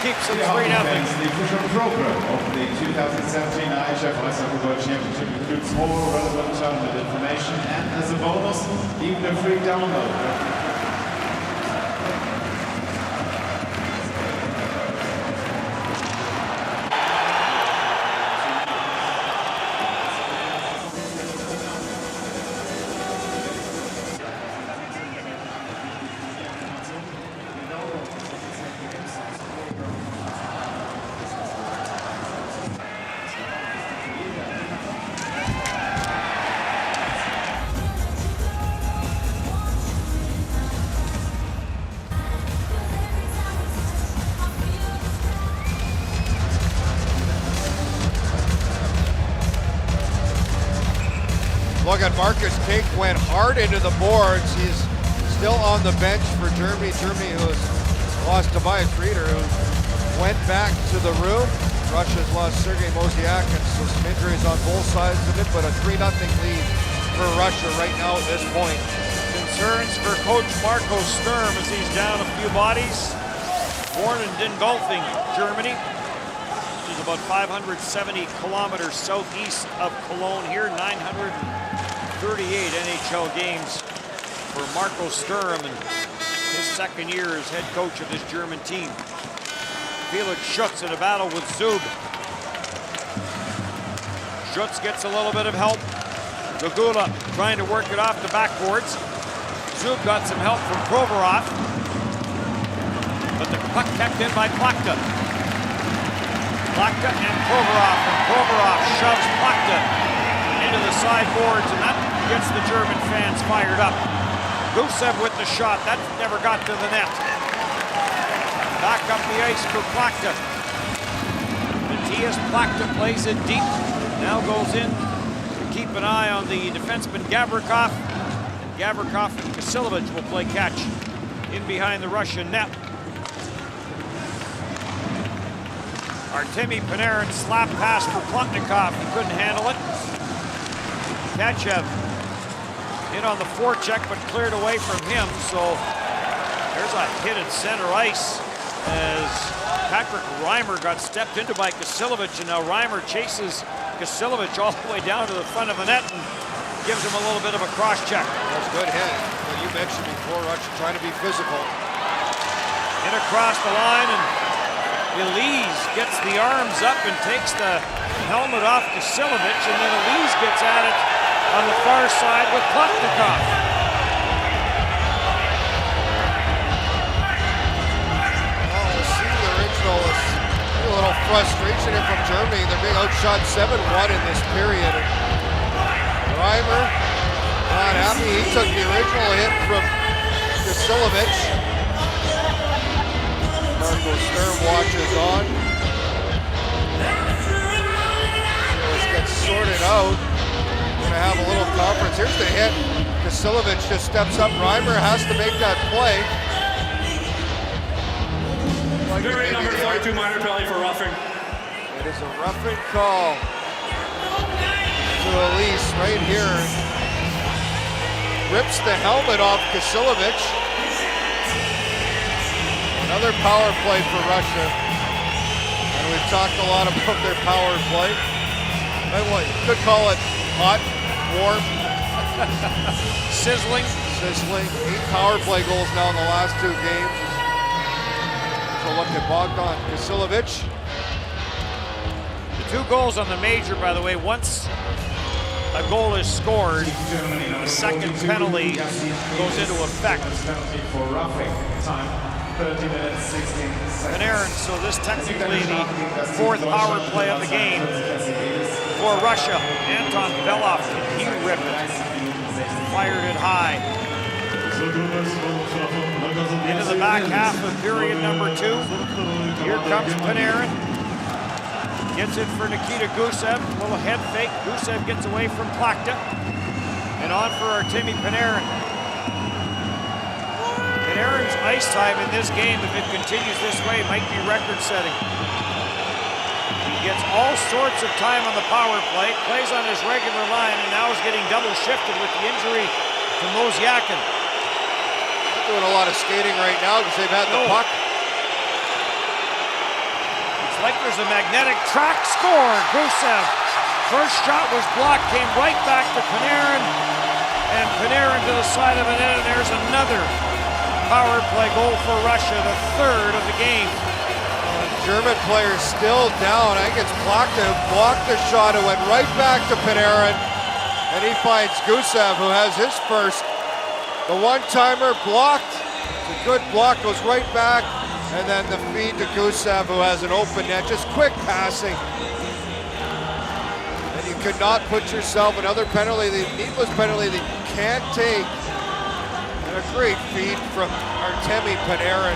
Keeps it 3-0. The official program of the 2017 IHF Ice Hockey World Championship includes more relevant tournament information and, as a bonus, even a free download. Look at Marcus Kink went hard into the boards. He's still on the bench for Germany. Germany who has lost Tobias Rieder, who went back to the room. Russia's lost Sergei Mosiak, and so some injuries on both sides of it, but a 3-0 lead for Russia right now at this point. Concerns for coach Marco Sturm as he's down a few bodies. Born in Dingolfing, Germany, which is about 570 kilometers southeast of Cologne here. 938 NHL games for Marco Sturm and his second year as head coach of this German team. Felix Schutz in a battle with Zub. Schutz gets a little bit of help. Gagula trying to work it off the backboards. Zub got some help from Provorov, but the puck kept in by Plachta. Plachta and Provorov shoves Plachta into the sideboards, and that gets the German fans fired up. Gusev with the shot, that never got to the net. Back up the ice for Plachta. Matthias Plachta plays it deep, now goes in. Keep an eye on the defenseman Gavrikov. And Gavrikov and Vasiljevic will play catch in behind the Russian net. Artemi Panarin slap pass for Plotnikov. He couldn't handle it. Kachev hit on the forecheck, but cleared away from him. So there's a hit at center ice as Patrick Reimer got stepped into by Vasiljevic, and now Reimer chases Vasiljevic all the way down to the front of the net and gives him a little bit of a cross check. That's a good hit. Well, you mentioned before, Russia trying to be physical. Hit across the line, and Elise gets the arms up and takes the helmet off Vasiljevic, and then Elise gets at it on the far side with Plotnikov. Well, we'll see the original. A little frustration here from Germany. They're being outshot 7-1 in this period. Reimer not happy. He took the original hit from Vasiljevic. Marco Sturm watches on. This gets sorted out. We're gonna have a little conference. Here's the hit. Vasiljevic just steps up. Reimer has to make that play. Very number 42 minor penalty for roughing. It is a roughing call to Elise right here. Rips the helmet off Vasiljevic. Another power play for Russia. And we've talked a lot about their power play. You could call it hot, warm, Sizzling. 8 power play goals now in the last 2 games. So look at Bogdan Vasiljevic. The 2 goals on the major, by the way, once a goal is scored, the second penalty goes into effect. Penalty for roughing. Time 30 minutes 16 seconds. Panarin, so this technically the 4th power play of the game for Russia. Anton Belov, he ripped it, fired it high. Into the back half of period number 2. Here comes Panarin. Gets it for Nikita Gusev. A little head fake. Gusev gets away from Plachta. And on for Artemi Panarin. Panarin's ice time in this game, if it continues this way, might be record-setting. He gets all sorts of time on the power play, plays on his regular line, and now is getting double shifted with the injury to Mosiakin. They're doing a lot of skating right now because they've had the puck. It's like there's a magnetic track score. Gusev, first shot was blocked, came right back to Panarin, and Panarin to the side of the net, and there's another power play goal for Russia, the third of the game. German player's still down. I think it's Plachta who blocked the shot. It went right back to Panarin, and he finds Gusev, who has his first. The one-timer blocked. It's a good block, goes right back, and then the feed to Gusev, who has an open net. Just quick passing. And you could not put yourself another penalty, the needless penalty that you can't take. And a great feed from Artemi Panarin.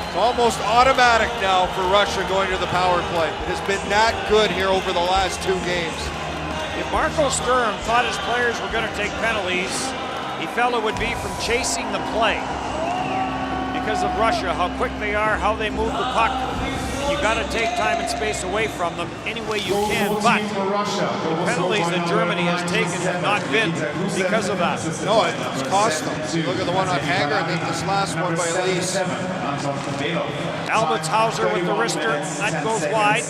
It's almost automatic now for Russia going to the power play. It has been that good here over the last 2 games. If Marco Sturm thought his players were going to take penalties, he felt it would be from chasing the play. Because of Russia, how quick they are, how they move the puck. And you got to take time and space away from them any way you can. But the penalties that Germany has taken have not been because of that. No, it's cost them. Look at the one on Hager, and then this last one by Elise. Albertshauser with the wrister, that goes wide.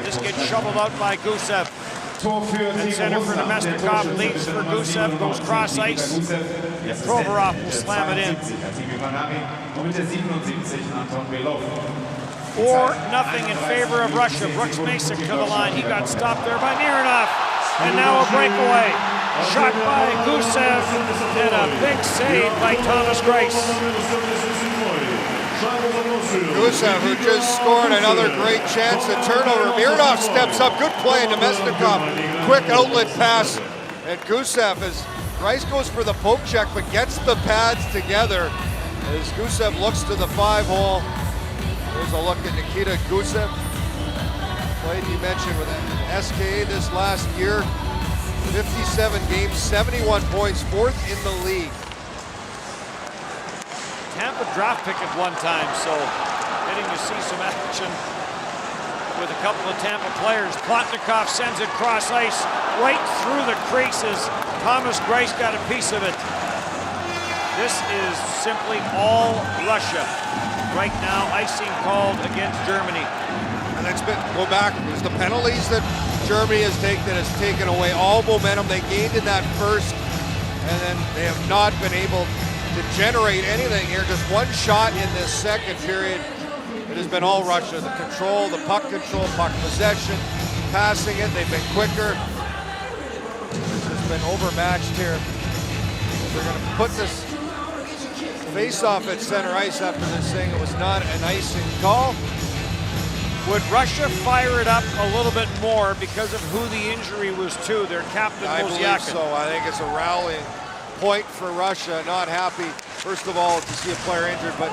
This gets shoveled out by Gusev. And center for Nemestikov, leads for Gusev, goes cross ice. And Provorov will slam it in. 4-0 in favor of Russia. Brooks Mason to the line. He got stopped there by Mironov. And now a breakaway. Shot by Gusev. And a big save by Thomas Greiss. Gusev, who just scored another great chance at turnover. Mironov steps up, good play, Nemestikov, quick outlet pass, and Gusev, as Greiss goes for the poke check, but gets the pads together as Gusev looks to the 5-hole. There's a look at Nikita Gusev. Played, you mentioned, with SKA this last year. 57 games, 71 points, 4th in the league. Tampa draft pick at one time, so getting to see some action with a couple of Tampa players. Plotnikov sends it cross ice right through the creases. Thomas Greiss got a piece of it. This is simply all Russia right now. Icing called against Germany. And it's been, go back, it's the penalties that Germany has taken that has taken away all momentum they gained in that first, and then they have not been able to generate anything here. Just one shot in this second period. It has been all Russia. The control, the puck control, puck possession, passing it. They've been quicker. This has been overmatched here. They're going to put this face-off at center ice after this thing. It was not an icing call. Would Russia fire it up a little bit more because of who the injury was to? Their captain, Mosiakin. I believe so. I think it's a rallying point for Russia. Not happy, first of all, to see a player injured, but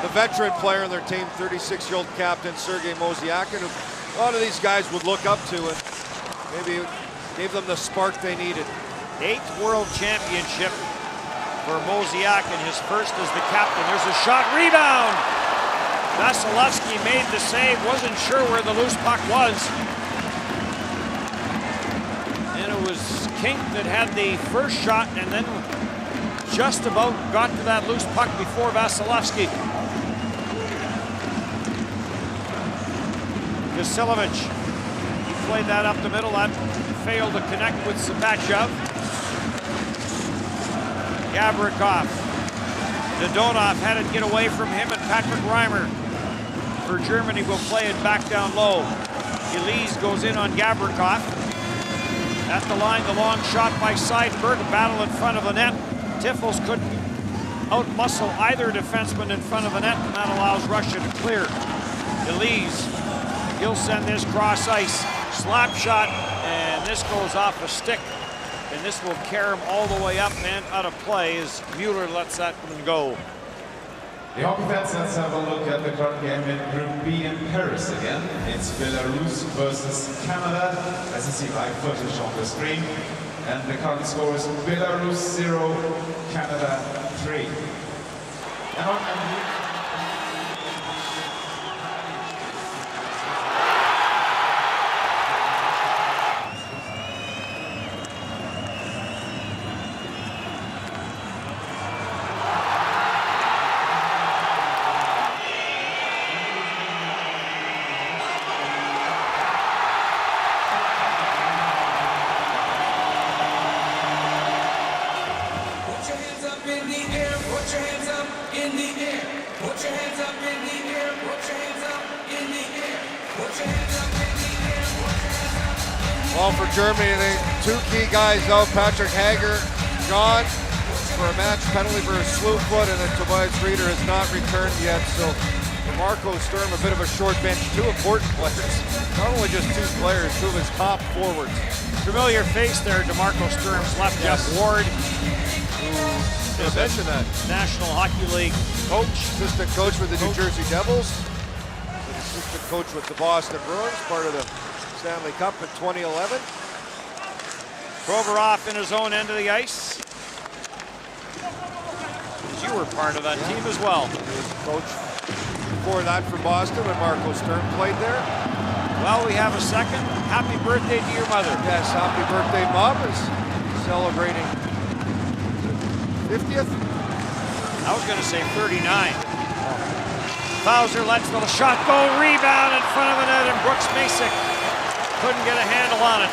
the veteran player in their team, 36-year-old captain Sergei Mosiakin, who a lot of these guys would look up to, and maybe gave them the spark they needed. 8th World Championship for Mosiakin, his first as the captain. There's a shot, rebound! Vasilevsky made the save, wasn't sure where the loose puck was. And it was Kink that had the first shot and then just about got to that loose puck before Vasilevsky. Vasilevich, he played that up the middle, that failed to connect with Sabachev. Gavrikov, Dodonov had it get away from him, and Patrick Reimer for Germany will play it back down low. Elise goes in on Gavrikov. At the line, the long shot by Seidenberg, a battle in front of the net. Tiffels couldn't outmuscle either defenseman in front of the net, and that allows Russia to clear. Elise, he'll send this cross ice. Slap shot, and this goes off a stick. And this will carry him all the way up and out of play as Mueller lets that one go. The hockey fans, let's have a look at the current game in Group B in Paris again. It's Belarus versus Canada, as you see live footage on the screen. And the current score is Belarus 0, Canada 3. Well, for Germany, the two key guys out, Patrick Hager gone for a match penalty for a slew foot, and then Tobias Rieder has not returned yet. So for Marco Sturm, a bit of a short bench. Two important players, not only just two players, two of his top forwards. Familiar face there, DeMarco Sturm's left. Jeff Ward, who is a National Hockey League coach. Assistant coach with the New Jersey Devils. An assistant coach with the Boston Bruins, part of the Stanley Cup in 2011. Provorov in his own end of the ice. You were part of that team as well. He was coach before that for Boston when Marco Sturm played there. Well, we have a second. Happy birthday to your mother. Yes, happy birthday, Mom, is celebrating 50th. I was going to say 39. Fauser lets the shot go, rebound in front of the net, and Brooks Masick couldn't get a handle on it.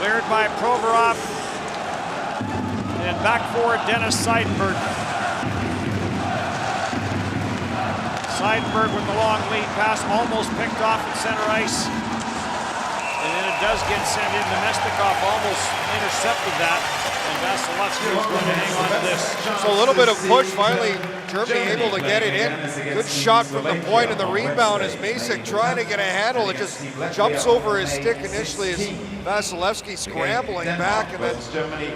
Cleared by Provorov. And back forward, Dennis Seidenberg. Seidenberg with the long lead pass, almost picked off at center ice. And then it does get sent in. Nemestikov almost intercepted that. And Vasilevsky is going to hang on to this. So a little bit of push, finally Germany able to get it in. Good shot from the point, and the rebound is Masick trying to get a handle. It just jumps over his stick initially as Vasilevsky scrambling back, and then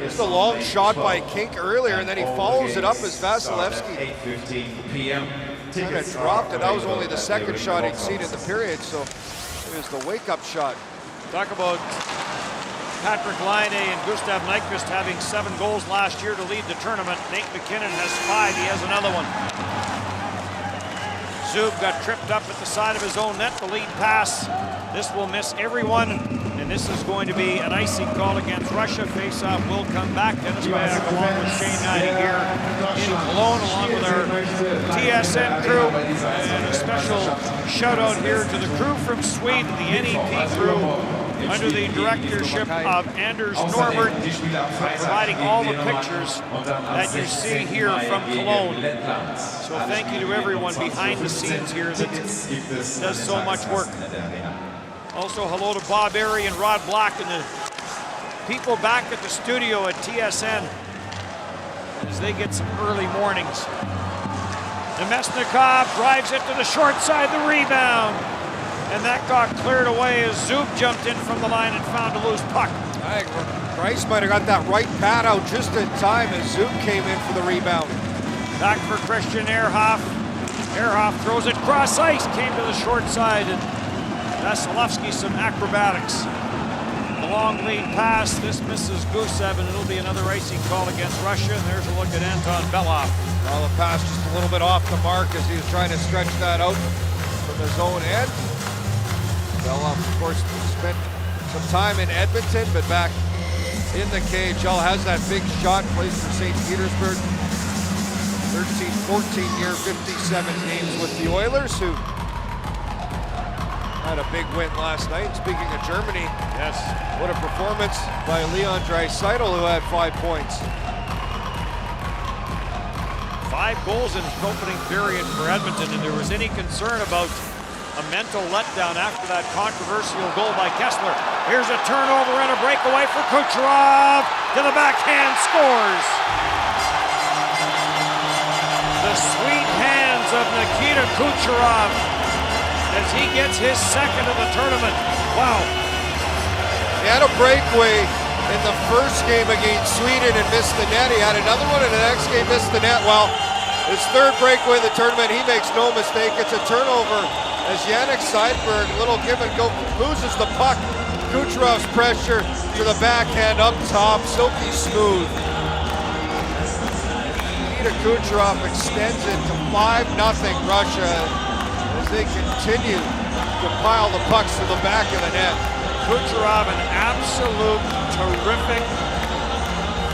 just a long shot by Kink earlier, and then he follows it up as Vasilevsky kind of dropped it. That was only the second shot he'd seen in the period, so it was the wake-up shot. Talk about Patrick Laine and Gustav Nyquist having 7 goals last year to lead the tournament. Nate McKinnon has 5. He has another one. Zub got tripped up at the side of his own net. The lead pass. This will miss everyone. And this is going to be an icing call against Russia. Face-off will come back. Dennis Bannock along with Shane Knighting here in Cologne, along with our TSN crew. And a special shout out here to the crew from Sweden, the NEP crew, under the directorship of Anders Norbert, providing all the pictures that you see here from Cologne. So thank you to everyone behind the scenes here that does so much work. Also hello to Bob Airy and Rod Black and the people back at the studio at TSN as they get some early mornings. Nemesnikov drives it to the short side, the rebound. And that got cleared away as Zub jumped in from the line and found a loose puck. I think Price might have got that right pad out just in time as Zub came in for the rebound. Back for Christian Ehrhoff. Ehrhoff throws it cross ice, came to the short side, and Vasilevsky some acrobatics. The long lead pass, this misses Gusev, and it'll be another icing call against Russia. And there's a look at Anton Belov. Well, the pass just a little bit off the mark as he was trying to stretch that out from his own end. Belov, of course, spent some time in Edmonton, but back in the KHL, has that big shot, plays for St. Petersburg. 13, 14 year, 57 games with the Oilers, who had a big win last night. Speaking of Germany, Yes. what a performance by Leon Draisaitl, who had 5 points. 5 goals in the opening period for Edmonton, and there was any concern about a mental letdown after that controversial goal by Kessler. Here's a turnover and a breakaway for Kucherov. To the backhand, scores. The sweet hands of Nikita Kucherov as he gets his second of the tournament. Wow. He had a breakaway in the first game against Sweden and missed the net. He had another one in the next game, missed the net. Well, his third breakaway of the tournament, he makes no mistake. It's a turnover as Yannick Seidberg, little give and go, loses the puck. Kucherov's pressure to the backhand up top, silky smooth. Nikita Kucherov extends it to 5-0 Russia as they continue to pile the pucks to the back of the net. Kucherov, an absolute terrific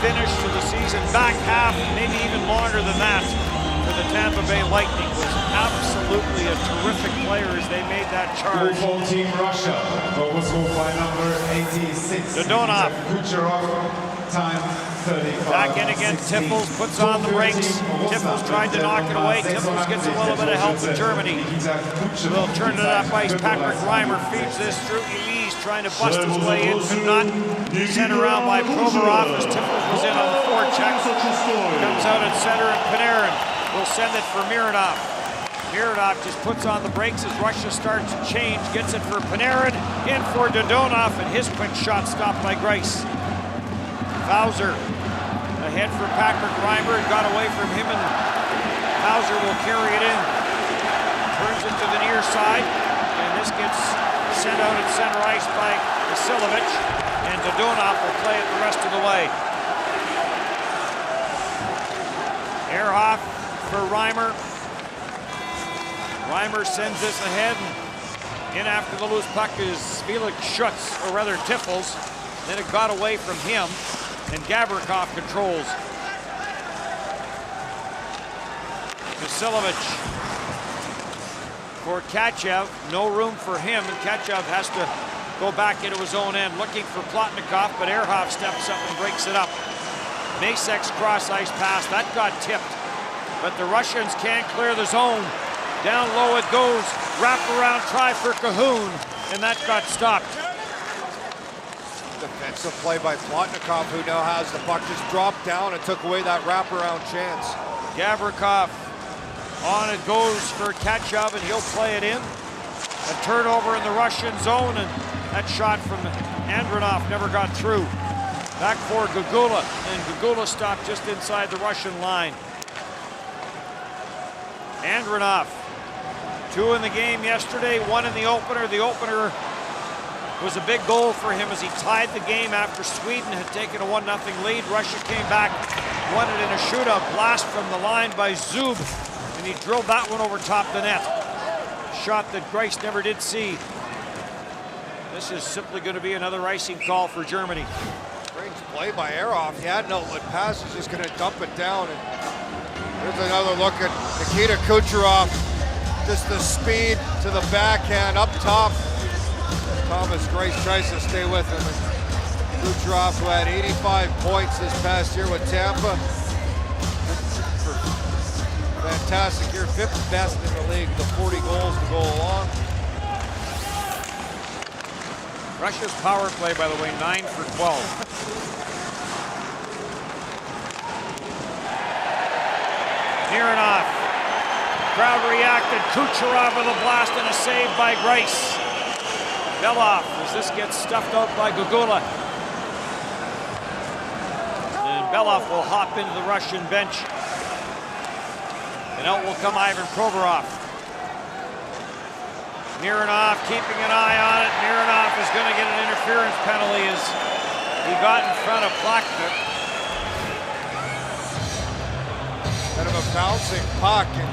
finish to the season. Back half, maybe even longer than that, for the Tampa Bay Lightning. Was absolutely a terrific player as they made that charge. Goal for Team Russia. Goal was scored by number 86. Dodonov. Kucherov, time 35. Back in again, Tiffels puts on the brakes. Tiffels tried to knock it away. Tiffels gets a little bit of help in Germany. They'll turn it up ice. Patrick Reimer feeds this through Elise, trying to bust his way in, could not. Sent around by Provorov as Tiffels was in on the forecheck. Comes out at center, and Panarin will send it for Mironov. Mironov just puts on the brakes as Russia starts to change. Gets it for Panarin, in for Dodonov, and his quick shot stopped by Greiss. Bowser ahead for Patrick Reimer, got away from him, and Bowser will carry it in. Turns it to the near side, and this gets sent out at center ice by Vasilevich, and Dodonov will play it the rest of the way. Ehrhoff for Reimer. Reimer sends this ahead, and in after the loose puck is Felix Schutz, or rather Tiffels. Then it got away from him, and Gavrikov controls. Vasilevich for Kachev, no room for him, and Kachev has to go back into his own end, looking for Plotnikov, but Ehrhoff steps up and breaks it up. Masek's cross-ice pass, that got tipped, but the Russians can't clear the zone. Down low it goes, wrap around try for Cahoon, and that got stopped. Defensive play by Plotnikov, who now has the puck, just dropped down and took away that wraparound chance. Gavrikov on it goes for Kachev, and he'll play it in. A turnover in the Russian zone, and that shot from Andronov never got through. Back for Gagula, and Gagula stopped just inside the Russian line. Andronov, 2 in the game yesterday, 1 in the opener. The opener was a big goal for him as he tied the game after Sweden had taken a 1-0 lead. Russia came back, won it in a shootout. Blast from the line by Zub, and he drilled that one over top the net. Shot that Greiss never did see. This is simply going to be another icing call for Germany. Strange play by Ehrhoff. He had an outlet pass, he's just going to dump it down. And here's another look at Nikita Kucherov. Just the speed to the backhand up top. Thomas Greiss tries to stay with him. And Kucherov, who had 85 points this past year with Tampa. Fantastic year, 5th best in the league, the 40 goals to go along. Russia's power play, by the way, 9 for 12. Mironov. Crowd reacted. Kucherov with a blast and a save by Greiss. Belov as this gets stuffed out by Gagula. And Belov will hop into the Russian bench. And out will come Ivan Provorov. Mironov keeping an eye on it. Mironov is going to get an interference penalty as he got in front of Plotnikov. Kind of a bouncing puck, and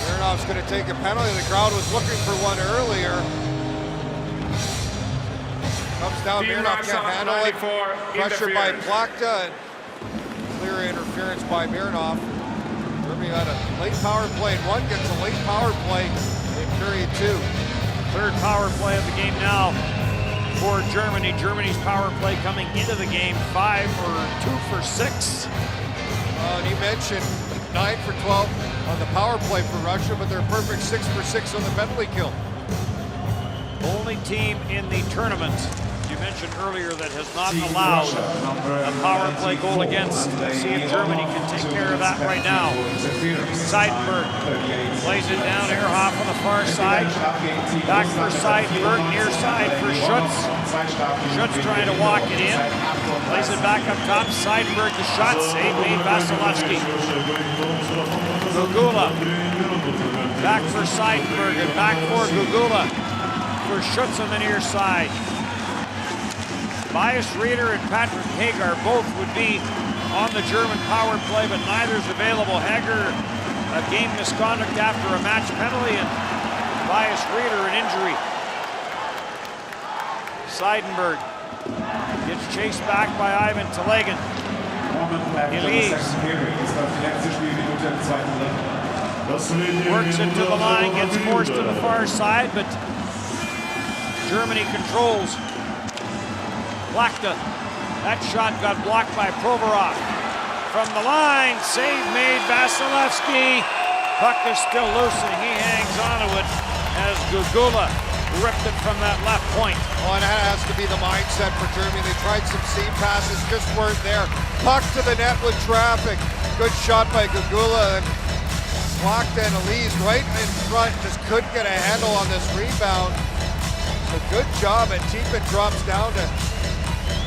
Mironov's going to take a penalty. The crowd was looking for one earlier. Comes down, Mironov can't handle it. Pressure by Plachta, and clear interference by Mironov. Germany had a late power play, and one gets a late power play in period 2. Third power play of the game now for Germany. Germany's power play coming into the game 5 or 2 for 6. And he mentioned 9 for 12 on the power play for Russia, but they're a perfect 6 for 6 on the penalty kill. Only team in the tournament to you mentioned earlier, that has not allowed a power play goal against. See if Germany can take care of that right now. Seidenberg plays it down, Ehrhoff on the far side. Back for Seidenberg, near side for Schutz. Schutz trying to walk it in. Plays it back up top, Seidenberg the shot, save made Vasilevsky. Gugula, back for Seidenberg and back for Gugula. For Schutz on the near side. Bias Reeder and Patrick Hager both would be on the German power play, but neither's available. Hager, a game misconduct after a match penalty, and Bias Reeder, an injury. Seidenberg gets chased back by Ivan Telegan. He leaves. Works it to the line, gets forced to the far side, but Germany controls. Plachta, that shot got blocked by Provorov. From the line, save made Vasilevsky. Puck is still loose and he hangs onto it as Gugula ripped it from that left point. Oh, and that has to be the mindset for Germany. They tried some seam passes, just weren't there. Puck to the net with traffic. Good shot by Gugula, and Plachta and Elise right in front, just couldn't get a handle on this rebound. A good job, and Tiepin drops down to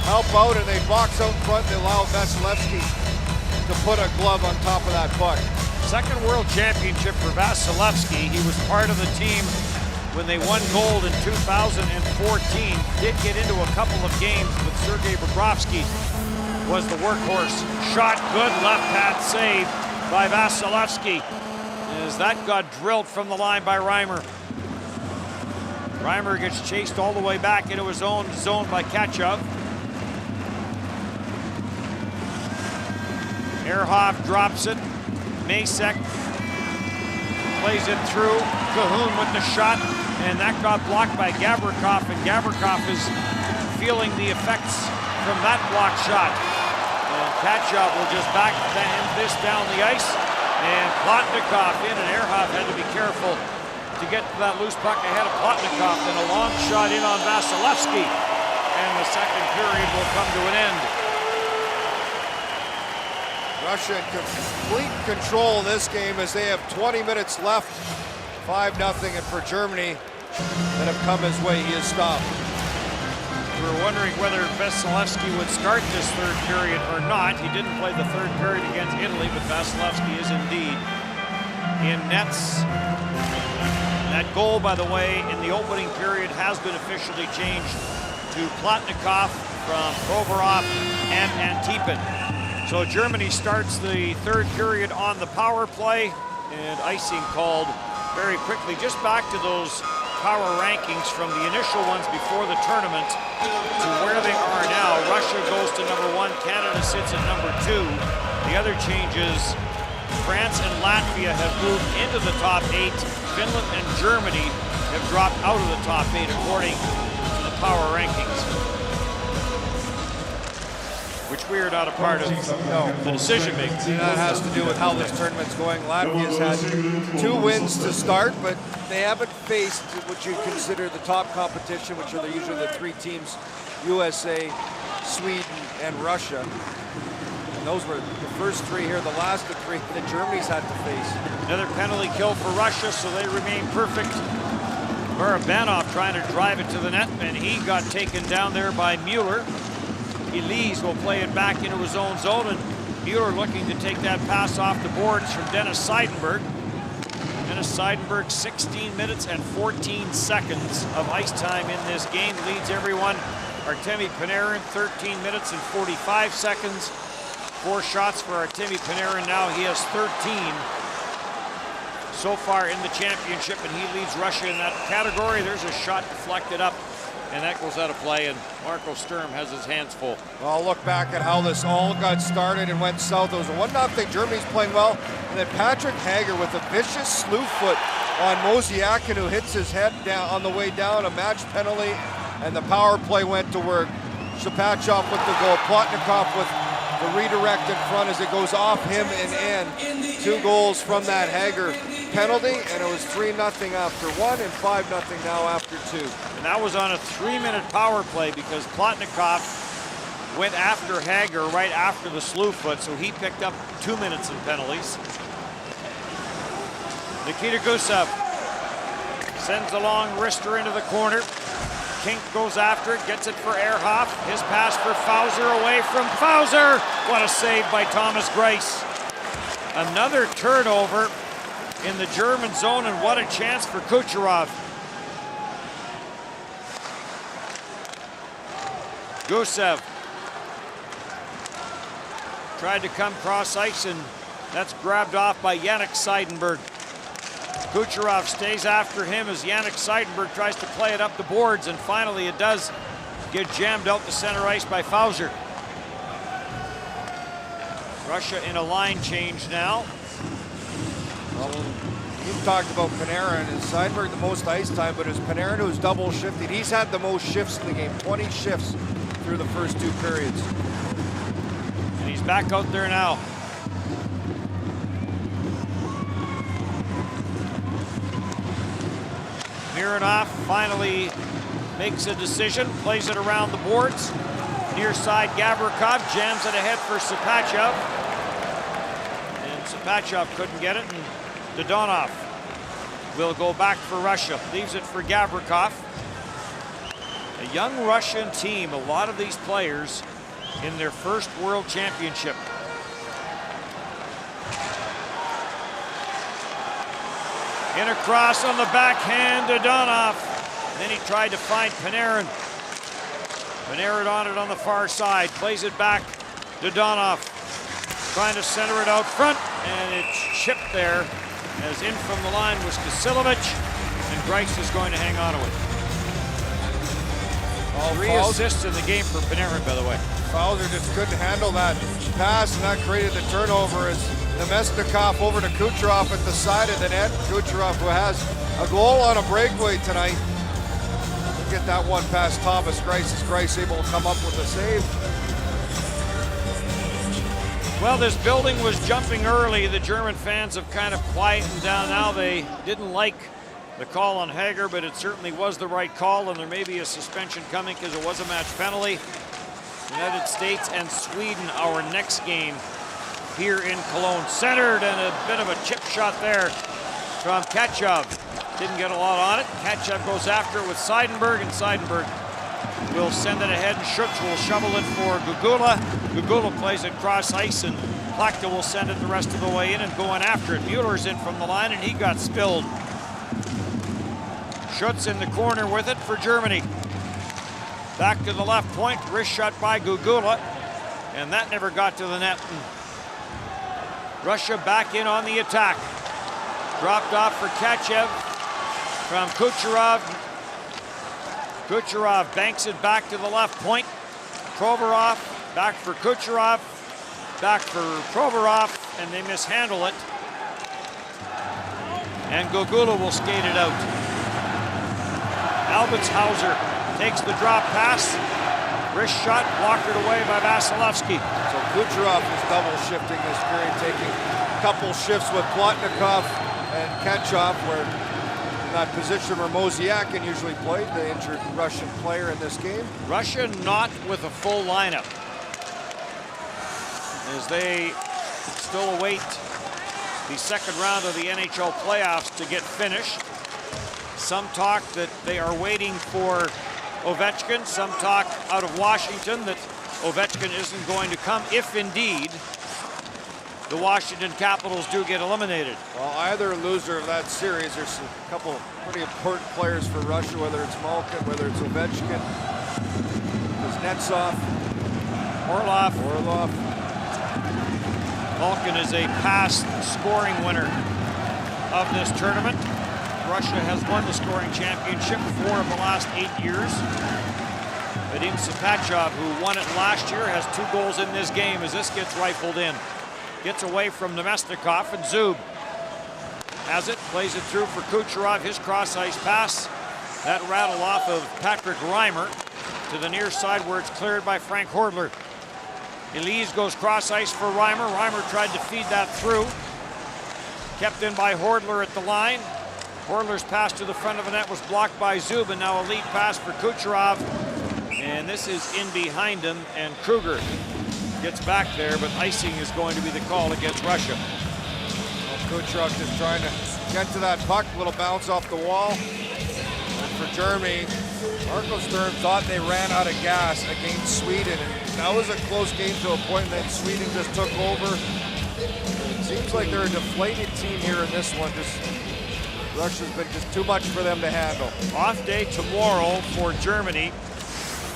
help out, and they box out in front and allow Vasilevsky to put a glove on top of that puck. Second World Championship for Vasilevsky. He was part of the team when they won gold in 2014. Did get into a couple of games, but Sergei Bobrovsky was the workhorse. Shot good, left pad save by Vasilevsky, as that got drilled from the line by Reimer. Reimer gets chased all the way back into his own zone by Kachov. Ehrhoff drops it. Masek plays it through. Cahoon with the shot, and that got blocked by Gavrikov, and Gavrikov is feeling the effects from that blocked shot. And Kachov will just backhand this down the ice, and Plotnikov in, and Ehrhoff had to be careful to get to that loose puck ahead of Plotnikov, and a long shot in on Vasilevsky, and the second period will come to an end. Russia in complete control of this game as they have 20 minutes left. 5-0, and for Germany that have come his way, he is stopped. We were wondering whether Vasilevsky would start this third period or not. He didn't play the third period against Italy, but Vasilevsky is indeed in nets. That goal, by the way, in the opening period has been officially changed to Plotnikov from Provorov and Antipin. So Germany starts the third period on the power play, and icing called very quickly. Just back to those power rankings from the initial ones before the tournament to where they are now. Russia goes to #1, Canada sits at #2. The other changes, France and Latvia have moved into the top 8. Finland and Germany have dropped out of the top 8 according to the power rankings, which we are not a part of the decision making. And that has to do with how this tournament's going. Latvia's had 2 wins to start, but they haven't faced what you consider the top competition, which are usually the 3 teams, USA, Sweden, and Russia. And those were the first 3 here, the last of 3 that Germany's had to face. Another penalty kill for Russia, so they remain perfect. Barabanov trying to drive it to the net, and he got taken down there by Mueller. Elise will play it back into his own zone, and Mueller looking to take that pass off the boards from Dennis Seidenberg. Dennis Seidenberg, 16 minutes and 14 seconds of ice time in this game, leads everyone. Artemi Panarin, 13 minutes and 45 seconds. 4 shots for Artemi Panarin now. He has 13 so far in the championship, and he leads Russia in that category. There's a shot deflected up, and that goes out of play, and Marco Sturm has his hands full. I'll look back at how this all got started and went south. It was a 1-0. Germany's playing well, and then Patrick Hager with a vicious slew foot on Mosiakin, who hits his head down on the way down, a match penalty, and the power play went to work. Shapachov with the goal, Plotnikov with the redirect in front as it goes off him and in. 2 goals from that Hager penalty, and it was 3-0 after 1 and 5-0 now after 2. And that was on a 3-minute power play because Plotnikov went after Hager right after the slew foot, so he picked up 2 minutes in penalties. Nikita Gusev sends a long wrister into the corner. Kink goes after it, gets it for Ehrhoff. His pass for Fauser, away from Fauser. What a save by Thomas Greiss. Another turnover in the German zone, and what a chance for Kucherov. Gusev tried to come cross ice, and that's grabbed off by Yannick Seidenberg. Kucherov stays after him as Yannick Seidenberg tries to play it up the boards, and finally it does get jammed out to center ice by Fauser. Russia in a line change now. Well, you've talked about Panarin and Seidenberg the most ice time, but it's Panarin who's double shifted. He's had the most shifts in the game, 20 shifts through the first 2 periods. And he's back out there now. Mironov finally makes a decision, plays it around the boards. Near side, Gavrikov jams it ahead for Sapachov. And Sapachov couldn't get it, and Dodonov will go back for Russia. Leaves it for Gavrikov. A young Russian team, a lot of these players in their first World Championship. In a cross on the backhand, Dodonov. Then he tried to find Panarin. Panarin on it on the far side, plays it back. Dodonov trying to center it out front, and it's chipped there. As in from the line was Kasilovic, and Greiss is going to hang on to it. 3 assists in the game for Panarin, by the way. Fauser just couldn't handle that pass, and that created the turnover as Nemesnikov over to Kucherov at the side of the net. Kucherov, who has a goal on a breakaway tonight. We'll get that one past Thomas Greiss. Is Greiss able to come up with a save? Well, this building was jumping early. The German fans have kind of quietened down now. They didn't like the call on Hager, but it certainly was the right call, and there may be a suspension coming because it was a match penalty. United States and Sweden, our next game here in Cologne. Centered, and a bit of a chip shot there from Kachov. Didn't get a lot on it. Kachov goes after it with Seidenberg, and Seidenberg will send it ahead, and Schutz will shovel it for Gugula. Gugula plays it cross ice, and Plachta will send it the rest of the way in and going after it. Mueller's in from the line, and he got spilled. Schutz in the corner with it for Germany. Back to the left point, wrist shot by Gugula, and that never got to the net. And Russia back in on the attack. Dropped off for Kachev from Kucherov. Kucherov banks it back to the left point. Provorov back for Kucherov. Back for Provorov, and they mishandle it. And Gugula will skate it out. Albitshauser takes the drop pass. Wrist shot, blocked away by Vasilevsky. So Kucherov is double shifting this period, taking a couple shifts with Plotnikov and Kachov, where in that position where Mosiakin usually played, the injured Russian player in this game. Russia not with a full lineup, as they still await the second round of the NHL playoffs to get finished. Some talk that they are waiting for Ovechkin. Some talk out of Washington that Ovechkin isn't going to come if indeed the Washington Capitals do get eliminated. Well, either loser of that series, there's a couple pretty important players for Russia, whether it's Malkin, whether it's Ovechkin, Kuznetsov, Orlov. Malkin is a past scoring winner of this tournament. Russia has won the scoring championship 4 of the last 8 years. Vadim Sapachov, who won it last year, has 2 goals in this game as this gets rifled in. Gets away from Nemesnikov, and Zub has it, plays it through for Kucherov, his cross-ice pass. That rattled off of Patrick Reimer to the near side where it's cleared by Frank Hordler. Elise goes cross-ice for Reimer. Reimer tried to feed that through. Kept in by Hordler at the line. Horler's pass to the front of the net was blocked by Zubin. Now a lead pass for Kucherov. And this is in behind him, and Kruger gets back there, but icing is going to be the call against Russia. Well, Kucherov just trying to get to that puck, little bounce off the wall. And for Germany, Marco Sturm thought they ran out of gas against Sweden, and that was a close game to a point, and then Sweden just took over. It seems like they're a deflated team here in this one. Russia's been just too much for them to handle. Off day tomorrow for Germany.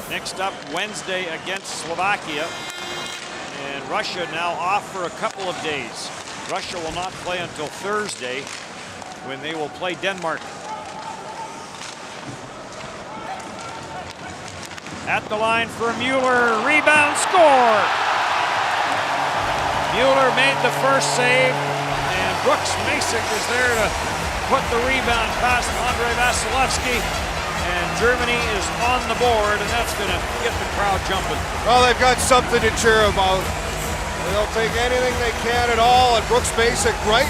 Next up, Wednesday against Slovakia. And Russia now off for a couple of days. Russia will not play until Thursday when they will play Denmark. At the line for Mueller, rebound, score! Mueller made the first save, and Brooks Macek is there to put the rebound past Andrei Vasilevsky. And Germany is on the board, and that's going to get the crowd jumping. Well, they've got something to cheer about. They'll take anything they can at all, and Brooks Macek right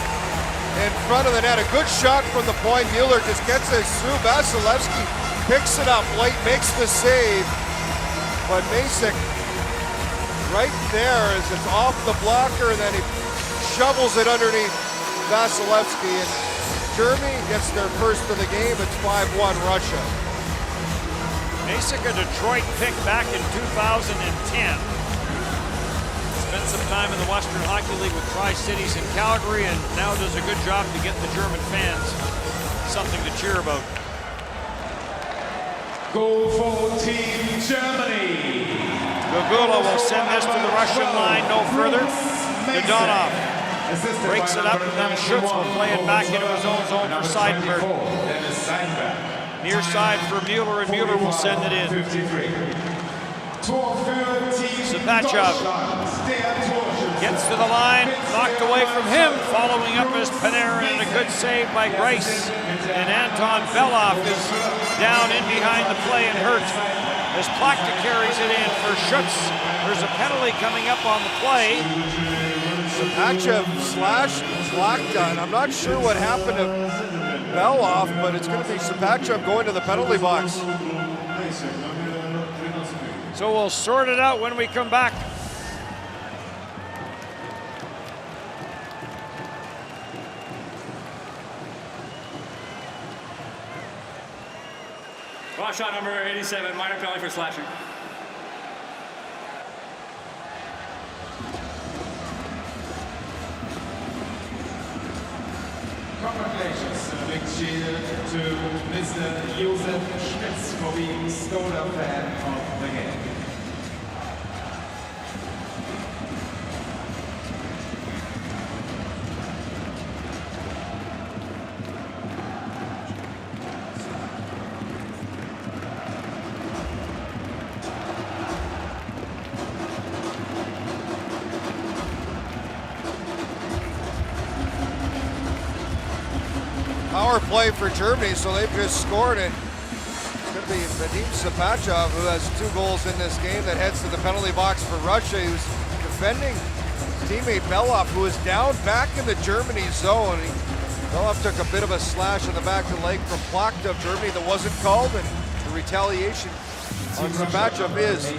in front of the net. A good shot from the point. Mueller just gets it through. Vasilevsky picks it up late, makes the save. But Macek right there as it's off the blocker, and then he shovels it underneath Vasilevsky. And Germany gets their first of the game. It's 5-1 Russia. Macek, a Detroit pick back in 2010. Spent some time in the Western Hockey League with Tri-Cities in Calgary, and now does a good job to get the German fans something to cheer about. Goal for Team Germany. Gagula will send this to the Russian line no further. Dodonov breaks it up, and then Schutz will play it back into his own zone for Seidenberg. Near side for Mueller, and Mueller will send it in. Sapachov gets to the line, knocked away from him, following up as Panarin, and a good save by Grice. And Anton Belov is down in behind the play and hurt as Plachta carries it in for Schutz. There's a penalty coming up on the play. Sapachov slashed Plachta, and I'm not sure what happened to Belov, but it's going to be Sapachov going to the penalty box. So we'll sort it out when we come back. Block shot number 87, minor penalty for slashing. Congratulations and a big cheer to Mr. Josef Schmitz for being Stoner fan of the game. Power play for Germany, so they've just scored it. It's going to be Vadim Sapachov, who has 2 goals in this game, that heads to the penalty box for Russia. He was defending his teammate Belov, who is down back in the Germany zone. Belov took a bit of a slash on the back of the leg from Plachta of Germany that wasn't called, and the retaliation on Sapachov is.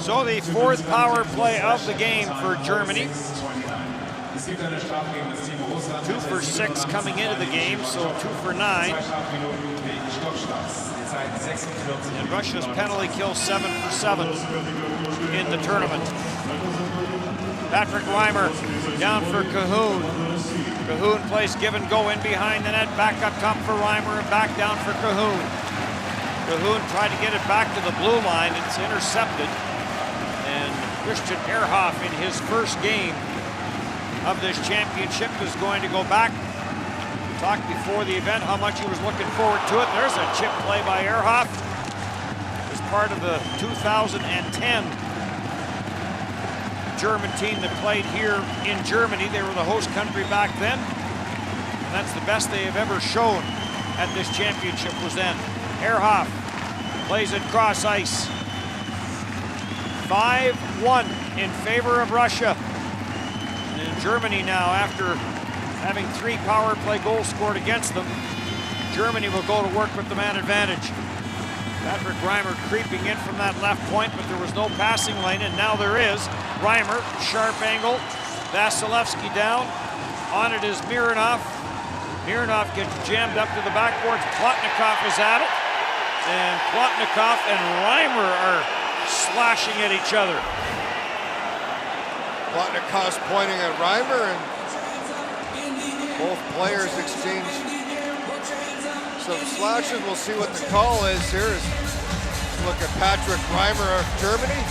So the 4th power play of the game for Germany. 2 for 6 coming into the game, so 2 for 9. And Russia's penalty kill 7 for 7 in the tournament. Patrick Reimer down for Cahoon. Cahoon plays give and go in behind the net, back up top for Reimer and back down for Cahoon. Cahoon tried to get it back to the blue line. It's intercepted. And Christian Ehrhoff in his first game of this championship is going to go back. We talked before the event how much he was looking forward to it. There's a chip play by Ehrhoff. As part of the 2010 German team that played here in Germany. They were the host country back then. And that's the best they have ever shown at this championship was then. Ehrhoff plays it cross ice. 5-1 in favor of Russia. And Germany now, after having 3 power play goals scored against them. Germany will go to work with the man advantage. Patrick Reimer creeping in from that left point, but there was no passing lane, and now there is. Reimer, sharp angle. Vasilevsky down. On it is Mironov. Mironov gets jammed up to the backboards. Plotnikov is at it. And Plotnikov and Reimer are slashing at each other. Plotnikov's pointing at Reimer, and both players exchange some slashes. We'll see what the call is here. Look at Patrick Reimer of Germany.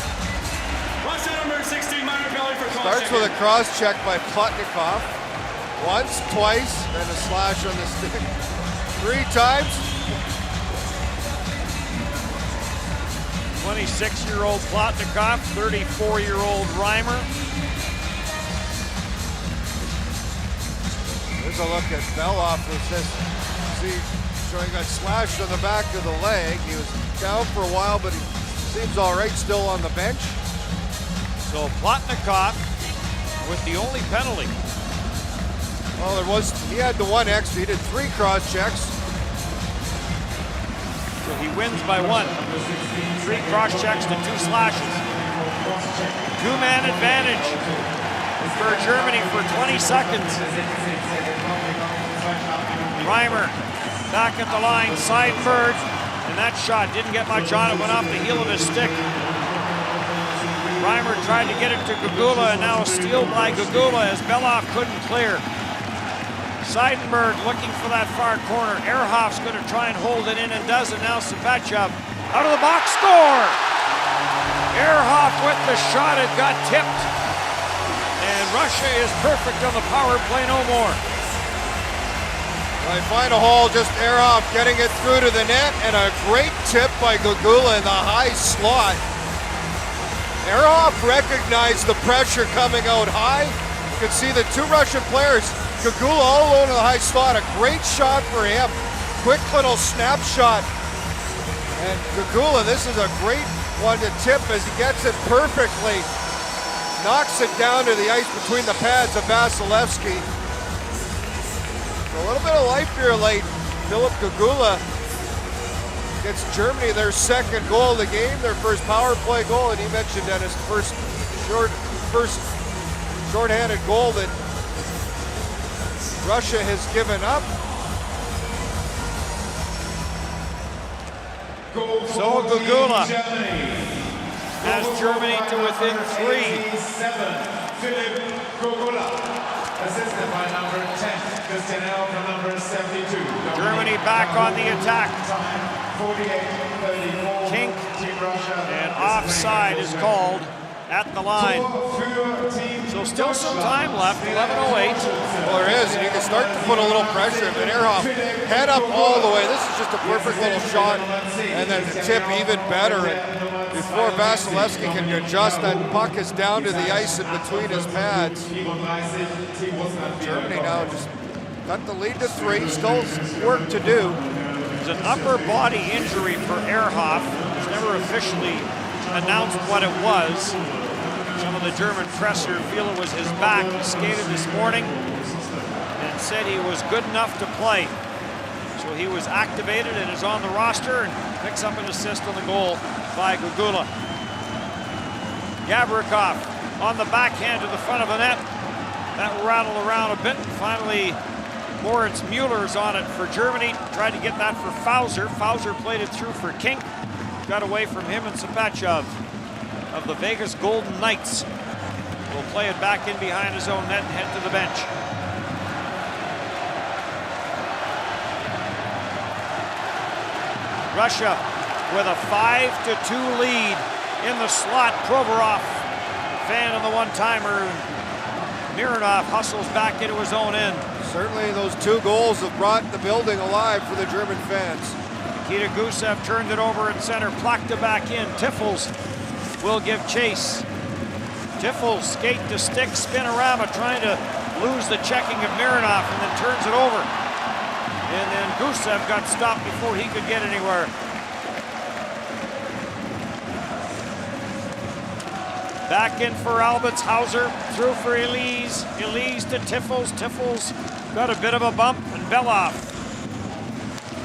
Russia number 16, minor penalty for Starts with a cross check by Plotnikov. Once, twice, then a slash on the stick. 3 times. 26-year-old Plotnikov, 34-year-old Reimer. There's a look at Beloff, who says, see, showing got slashed on the back of the leg. He was down for a while, but he seems all right still on the bench. So Plotnikov with the only penalty. Well, he had the 1 extra. He did 3 cross checks. So he wins by 1. 3 cross checks to 2 slashes. 2-man advantage for Germany for 20 seconds. Reimer back at the line, Seidenberg, and that shot didn't get much on it, went off the heel of his stick. Reimer tried to get it to Gagula, and now a steal by Gagula as Beloff couldn't clear. Seidenberg looking for that far corner. Ehrhoff's going to try and hold it in and does it now. Sabachev out of the box, score! Ehrhoff with the shot, it got tipped. And Russia is perfect on the power play, no more. They find a hole, just Ehrhoff getting it through to the net, and a great tip by Gagula in the high slot. Ehrhoff recognized the pressure coming out high. You can see the 2 Russian players, Gagula all alone in the high slot. A great shot for him. Quick little snapshot. And Gagula, this is a great one to tip as he gets it perfectly. Knocks it down to the ice between the pads of Vasilevsky. A little bit of life here late. Philip Gagula gets Germany their 2nd goal of the game, their first power play goal, and he mentioned Dennis, first shorthanded goal that Russia has given up. So Gagula has Germany to within 3. Philip Gagula. Assisted by number 10, Christian L from number 72. Germany back on the attack. Time 48-34. Kink Team Russia. And offside is called at the line. So still some time left, 11:08. Well, there is, and you can start to put a little pressure. But Ehrhoff, head up all the way. This is just a perfect little shot, and then the tip even better. And before Vasilevsky can adjust, that puck is down to the ice in between his pads. Germany now just got the lead to 3, still work to do. It's an upper body injury for Ehrhoff. It's never officially announced what it was. Some of the German presser feel it was his back. He skated this morning and said he was good enough to play. So he was activated and is on the roster and picks up an assist on the goal by Gagula. Gavrikov on the backhand to the front of the net. That will rattle around a bit. Finally, Moritz Mueller's on it for Germany. Tried to get that for Fauser. Fauser played it through for Kink. Got away from him, and Sabachev of the Vegas Golden Knights will play it back in behind his own net and head to the bench. Russia with a 5-2 lead in the slot. Provorov, fan on the one-timer. Mironov hustles back into his own end. Certainly those 2 goals have brought the building alive for the German fans. Nikita Gusev turned it over at center, Plachta back in. Tiffels will give chase. Tiffels skate to stick, spinorama, trying to lose the checking of Mironov, and then turns it over. And then Gusev got stopped before he could get anywhere. Back in for Albitshauser, through for Elise. Elise to Tiffels. Tiffels got a bit of a bump, and Beloff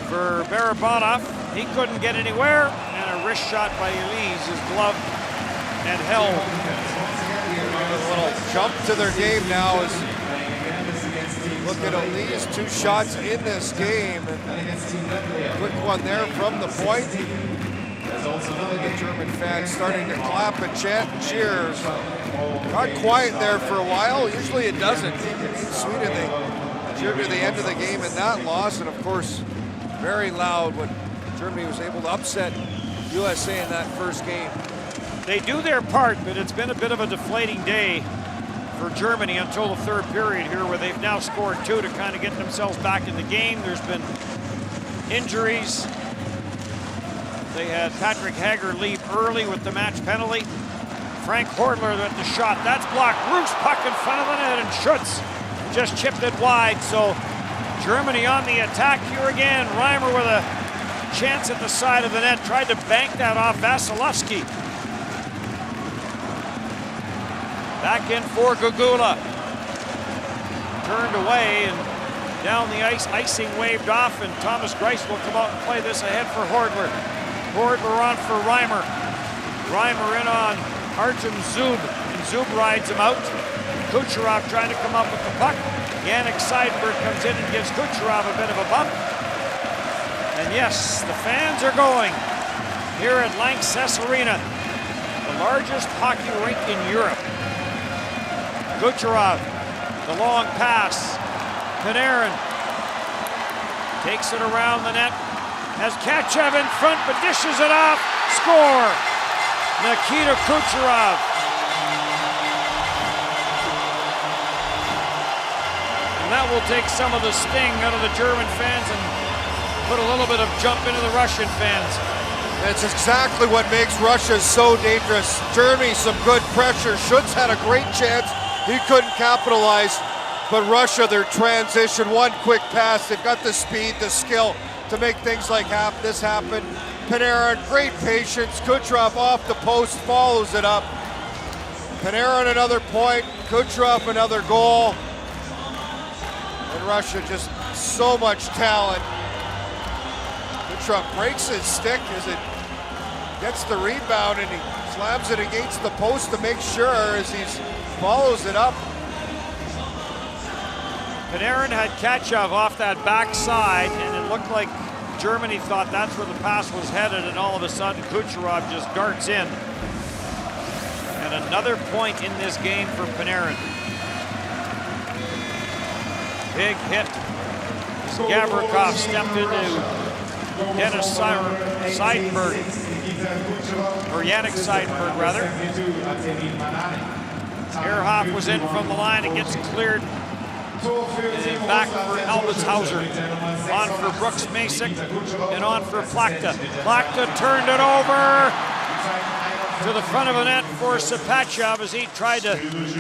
for Barabanov. He couldn't get anywhere, and a wrist shot by Elise is gloved and held. A little jump to their game now as look at Elise, 2 shots in this game. And quick one there from the point. The German fans starting to clap and chant and cheer. Got quiet there for a while. Usually it doesn't. In Sweden, they cheered to the end of the game in that loss. And of course, very loud when Germany was able to upset USA in that first game. They do their part, but it's been a bit of a deflating day for Germany until the third period here, where they've now scored 2 to kind of get themselves back in the game. There's been injuries. They had Patrick Hager leave early with the match penalty. Frank Hordler at the shot. That's blocked. Roos puck in front of the net, and Schutz just chipped it wide. So Germany on the attack here again. Reimer with a chance at the side of the net. Tried to bank that off Vasilevsky. Back in for Gugula. Turned away and down the ice. Icing waved off, and Thomas Greiss will come out and play this ahead for Hordler. Hordler on for Reimer. Reimer in on Artem Zub, and Zub rides him out. Kucherov trying to come up with the puck. Yannick Seidenberg comes in and gives Kucherov a bit of a bump. And yes, the fans are going here at Lanxess Arena, the largest hockey rink in Europe. Kucherov, the long pass. Panarin takes it around the net. Has Kachev in front, but dishes it off. Score! Nikita Kucherov. And that will take some of the sting out of the German fans and put a little bit of jump into the Russian fans. It's exactly what makes Russia so dangerous. Germany, some good pressure. Schutz had a great chance. He couldn't capitalize. But Russia, their transition, one quick pass. They've got the speed, the skill to make things like this happen. Panarin, great patience. Kucherov off the post, follows it up. Panarin another point. Kucherov another goal. And Russia just so much talent. Kucherov breaks his stick as it gets the rebound, and he slams it against the post to make sure as he follows it up. Panarin had Kachev off that backside, and it looked like Germany thought that's where the pass was headed, and all of a sudden Kucherov just darts in. And another point in this game for Panarin. Big hit. Gavrikov stepped into Dennis Seidenberg, or Yannick Seidenberg rather. Ehrhoff was in from the line, it gets cleared. And back for Albitshauser. On for Brooks Masick and on for Plachta. Plachta turned it over to the front of the net for Sapachev as he tried to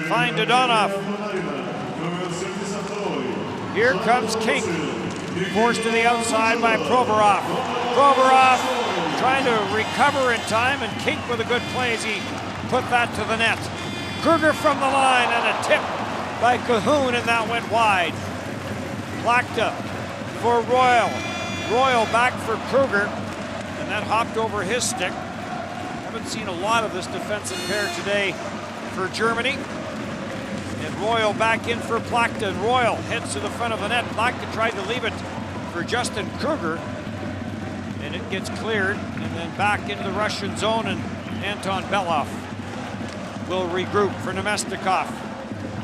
find Dodonov. Here comes Kink, forced to the outside by Provorov. Provorov trying to recover in time, and Kink with a good play as he put that to the net. Kruger from the line and a tip by Cahoon, and that went wide. Plachta for Royal. Royal back for Kruger, and that hopped over his stick. Haven't seen a lot of this defensive pair today for Germany. And Royal back in for Plachta, and Royal heads to the front of the net. Plachta tried to leave it for Justin Kruger, and it gets cleared, and then back into the Russian zone, and Anton Beloff will regroup for Nemestikov.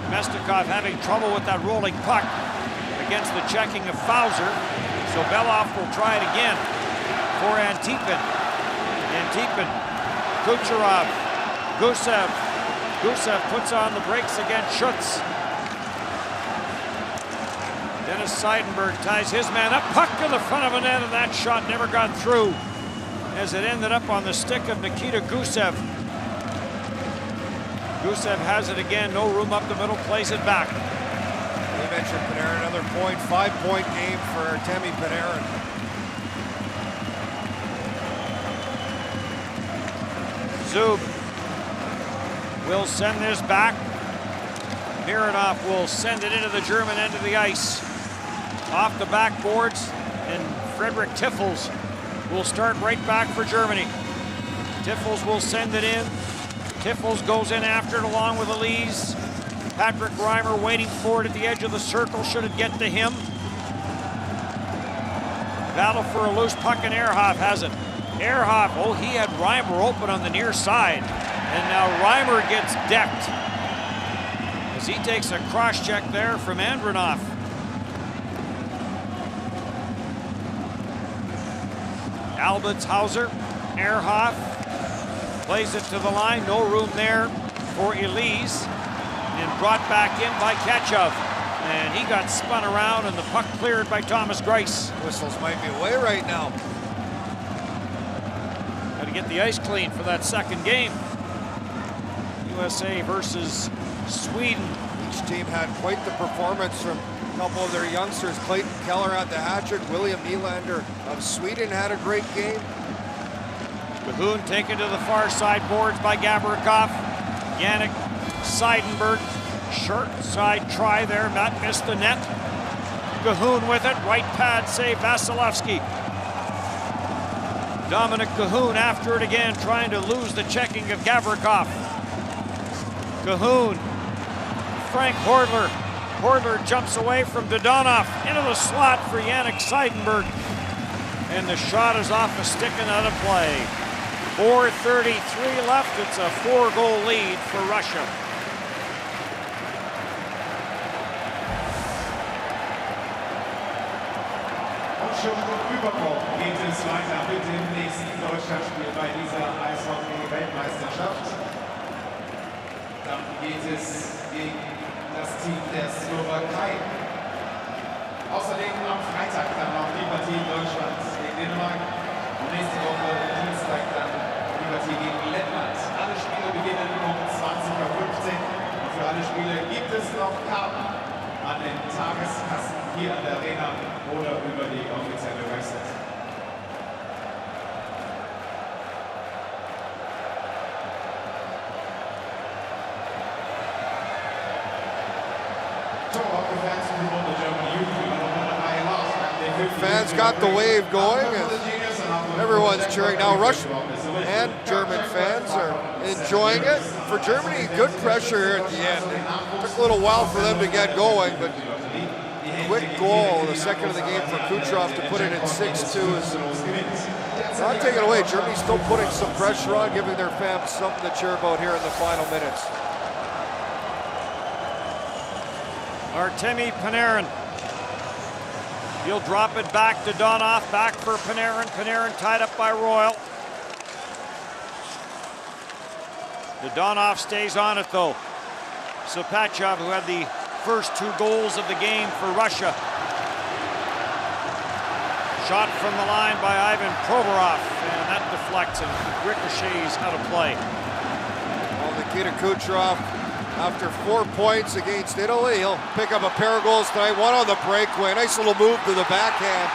Nemestikov having trouble with that rolling puck against the checking of Fauser. So Beloff will try it again for Antipin. Antipin, Kucherov, Gusev. Gusev puts on the brakes against Schutz. Dennis Seidenberg ties his man up. Puck to the front of the net, and that shot never got through as it ended up on the stick of Nikita Gusev. Gusev has it again, no room up the middle, plays it back. You mentioned Panarin, another point, 5-point game for Artemi Panarin. Zub will send this back. Mironov will send it into the German end of the ice. Off the backboards, and Frederick Tiffels will start right back for Germany. Tiffels will send it in. Tiffels goes in after it along with Elise. Patrick Reimer waiting for it at the edge of the circle. Should it get to him? Battle for a loose puck, and Ehrhoff has it. Ehrhoff, oh, he had Reimer open on the near side. And now Reimer gets decked as he takes a cross check there from Andronov. Albitshauser, Ehrhoff plays it to the line, no room there for Elise, and brought back in by Ketchov. And he got spun around, and the puck cleared by Thomas Greiss. Whistles might be away right now. Got to get the ice clean for that second game. USA versus Sweden. Each team had quite the performance from a couple of their youngsters. Clayton Keller had the hat-trick. William Nylander of Sweden had a great game. Cahoon taken to the far side boards by Gavrikov. Yannick Seidenberg, short side try there, Matt missed the net. Cahoon with it, right pad save, Vasilevsky. Dominic Cahoon after it again, trying to lose the checking of Gavrikov. Cahoon, Frank Hordler. Hordler jumps away from Dodonov into the slot for Yannick Seidenberg. And the shot is off a stick and out of play. 4:33 left, it's a 4-goal lead for Russia. Und schon übermorgen geht es weiter mit dem nächsten Deutschlandspiel bei dieser Eishockey-Weltmeisterschaft. Dann geht es gegen das Team der Slowakei. Außerdem am Freitag dann noch die Partie Deutschland gegen Dänemark. Und nächste Woche Dienstag dann die Partie gegen Lettland. Alle Spiele beginnen um 20:15 Uhr. Und für alle Spiele gibt es noch Karten an den Tageskassen hier an der Arena oder über die offizielle Website. Fans got the wave going, and everyone's cheering. Now Russian and German fans are enjoying it. For Germany, good pressure here at the end. It took a little while for them to get going, but quick goal, the second of the game for Kucherov to put it at 6-2 is not taking away. Germany's still putting some pressure on, giving their fans something to cheer about here in the final minutes. Artemi Panarin. He'll drop it back to Donoff, back for Panarin. Panarin tied up by Royal. Donoff stays on it though. Sapachov, who had the first 2 goals of the game for Russia. Shot from the line by Ivan Provorov, and that deflects and ricochets out of play. Well, Nikita Kucherov, after 4 points against Italy, he'll pick up a pair of goals tonight. One on the breakaway. Nice little move to the backhand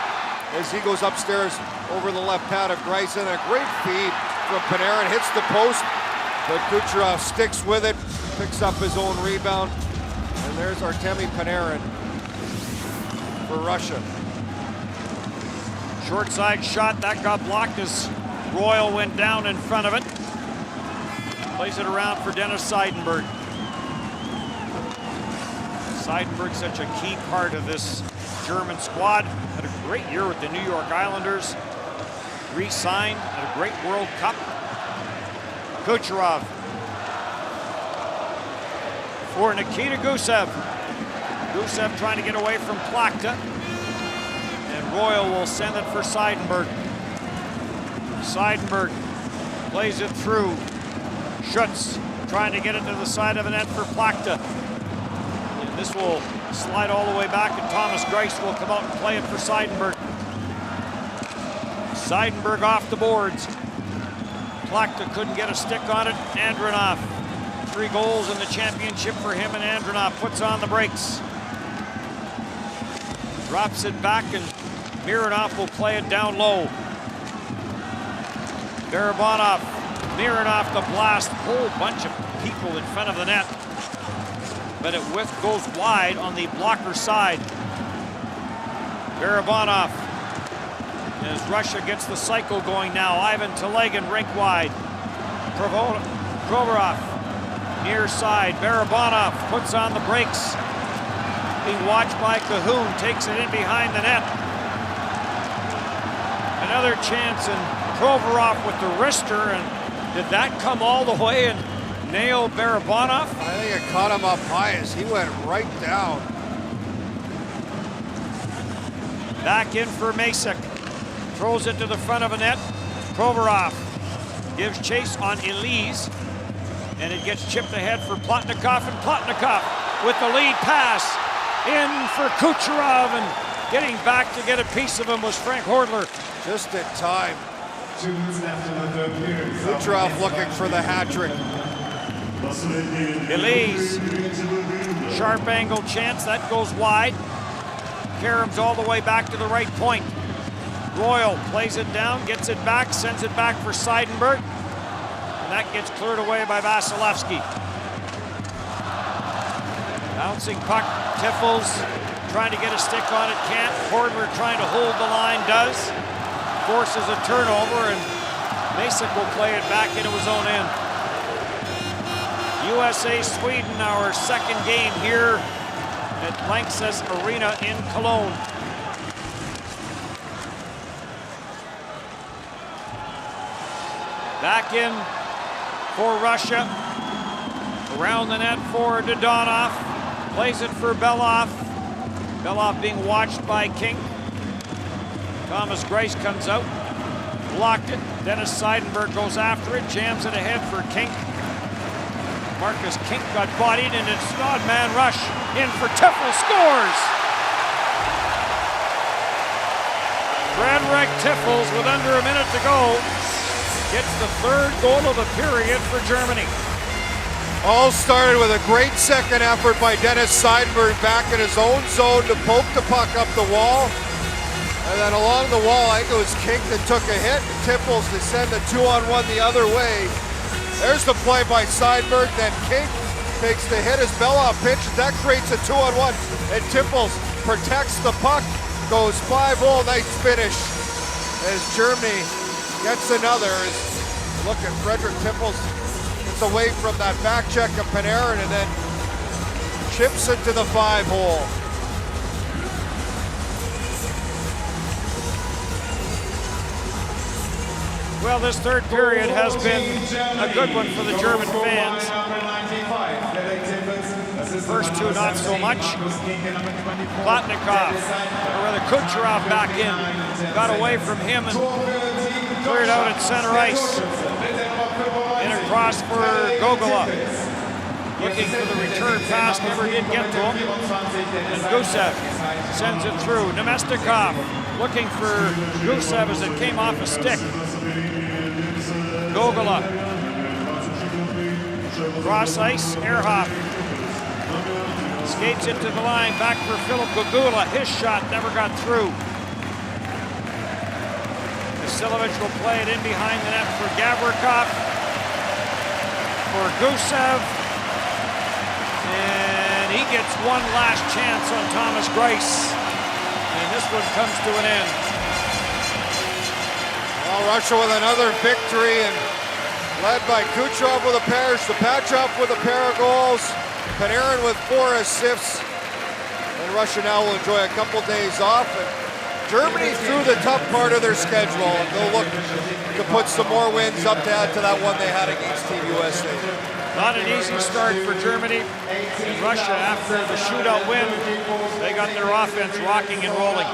as he goes upstairs over the left pad of Greiss. And a great feed from Panarin. Hits the post, but Kucherov sticks with it, picks up his own rebound. And there's Artemi Panarin for Russia. Short side shot, that got blocked as Royal went down in front of it. Plays it around for Dennis Seidenberg. Seidenberg, such a key part of this German squad. Had a great year with the New York Islanders. Re-signed, had a great World Cup. Kucherov for Nikita Gusev. Gusev trying to get away from Plachta. And Royal will send it for Seidenberg. Seidenberg plays it through. Schutz trying to get it to the side of the net for Plachta. And this will slide all the way back, and Thomas Greiss will come out and play it for Seidenberg. Seidenberg off the boards. Plachta couldn't get a stick on it. Andronov, 3 goals in the championship for him, and Andronov puts on the brakes. Drops it back, and Mironov will play it down low. Barabanov Mironov the blast, whole bunch of people in front of the net. But it goes wide on the blocker side. Barabanov, as Russia gets the cycle going now. Ivan Telegin rink wide. Provorov near side. Barabanov puts on the brakes. Being watched by Cahoon, takes it in behind the net. Another chance, and Provorov with the wrister, and did that come all the way and nail Barabanov? I think it caught him up high as he went right down. Back in for Masek. Throws it to the front of a net. Provorov gives chase on Elise, and it gets chipped ahead for Plotnikov, and Plotnikov with the lead pass in for Kucherov, and getting back to get a piece of him was Frank Hordler. Just in time. 2 minutes left in the third period. Kucherov looking for the hat trick. Elise, sharp angle chance, that goes wide. Karams all the way back to the right point. Royal plays it down, gets it back, sends it back for Seidenberg. And that gets cleared away by Vasilevsky. Bouncing puck, Tiffels trying to get a stick on it, can't. Hordler trying to hold the line, does. Forces a turnover, and Masek will play it back into his own end. USA-Sweden, our second game here at Lanxess Arena in Cologne. Back in for Russia. Around the net for Dodonov. Plays it for Belov. Belov being watched by King. Thomas Greiss comes out. Blocked it. Dennis Seidenberg goes after it. Jams it ahead for King. Marcus Kink got bodied, and it's an odd man rush in for Tiffel, scores! Fredrik Tiffels, with under a minute to go, gets the third goal of the period for Germany. All started with a great second effort by Dennis Seidenberg back in his own zone to poke the puck up the wall. And then along the wall, I think it was Kink that took a hit, and Tiffels to send the 2-on-1 the other way. There's the play by Seidenberg, then King takes the hit as Belov pitches. That creates a 2-on-1, and Tiffels protects the puck, goes 5-0, nice finish. As Germany gets another, look at Fredrik Tiffels, gets away from that back check of Panarin and then chips it to the 5-hole. Well, this third period has been a good one for the German fans. First two, not so much. Plotnikov, or rather Kucherov back in, got away from him and cleared out at center ice. And across for Gogola. Looking for the return pass, never did get to him. And Gusev sends it through. Nemestikov looking for Gusev as it came off a stick. Gogola. Cross ice, Ehrhoff. Skates it to the line, back for Philip Gogula. His shot never got through. Vasilevich will play it in behind the net for Gavrikov. For Gusev. And he gets one last chance on Thomas Greiss. And this one comes to an end. Well, Russia with another victory, and led by Kucherov with a pair, Stepachov with a pair of goals, Panarin with 4 assists, and Russia now will enjoy a couple days off. And Germany through the tough part of their schedule, and they'll look to put some more wins up to add to that one they had against Team USA. Not an easy start for Germany. And Russia, after the shootout win, they got their offense rocking and rolling.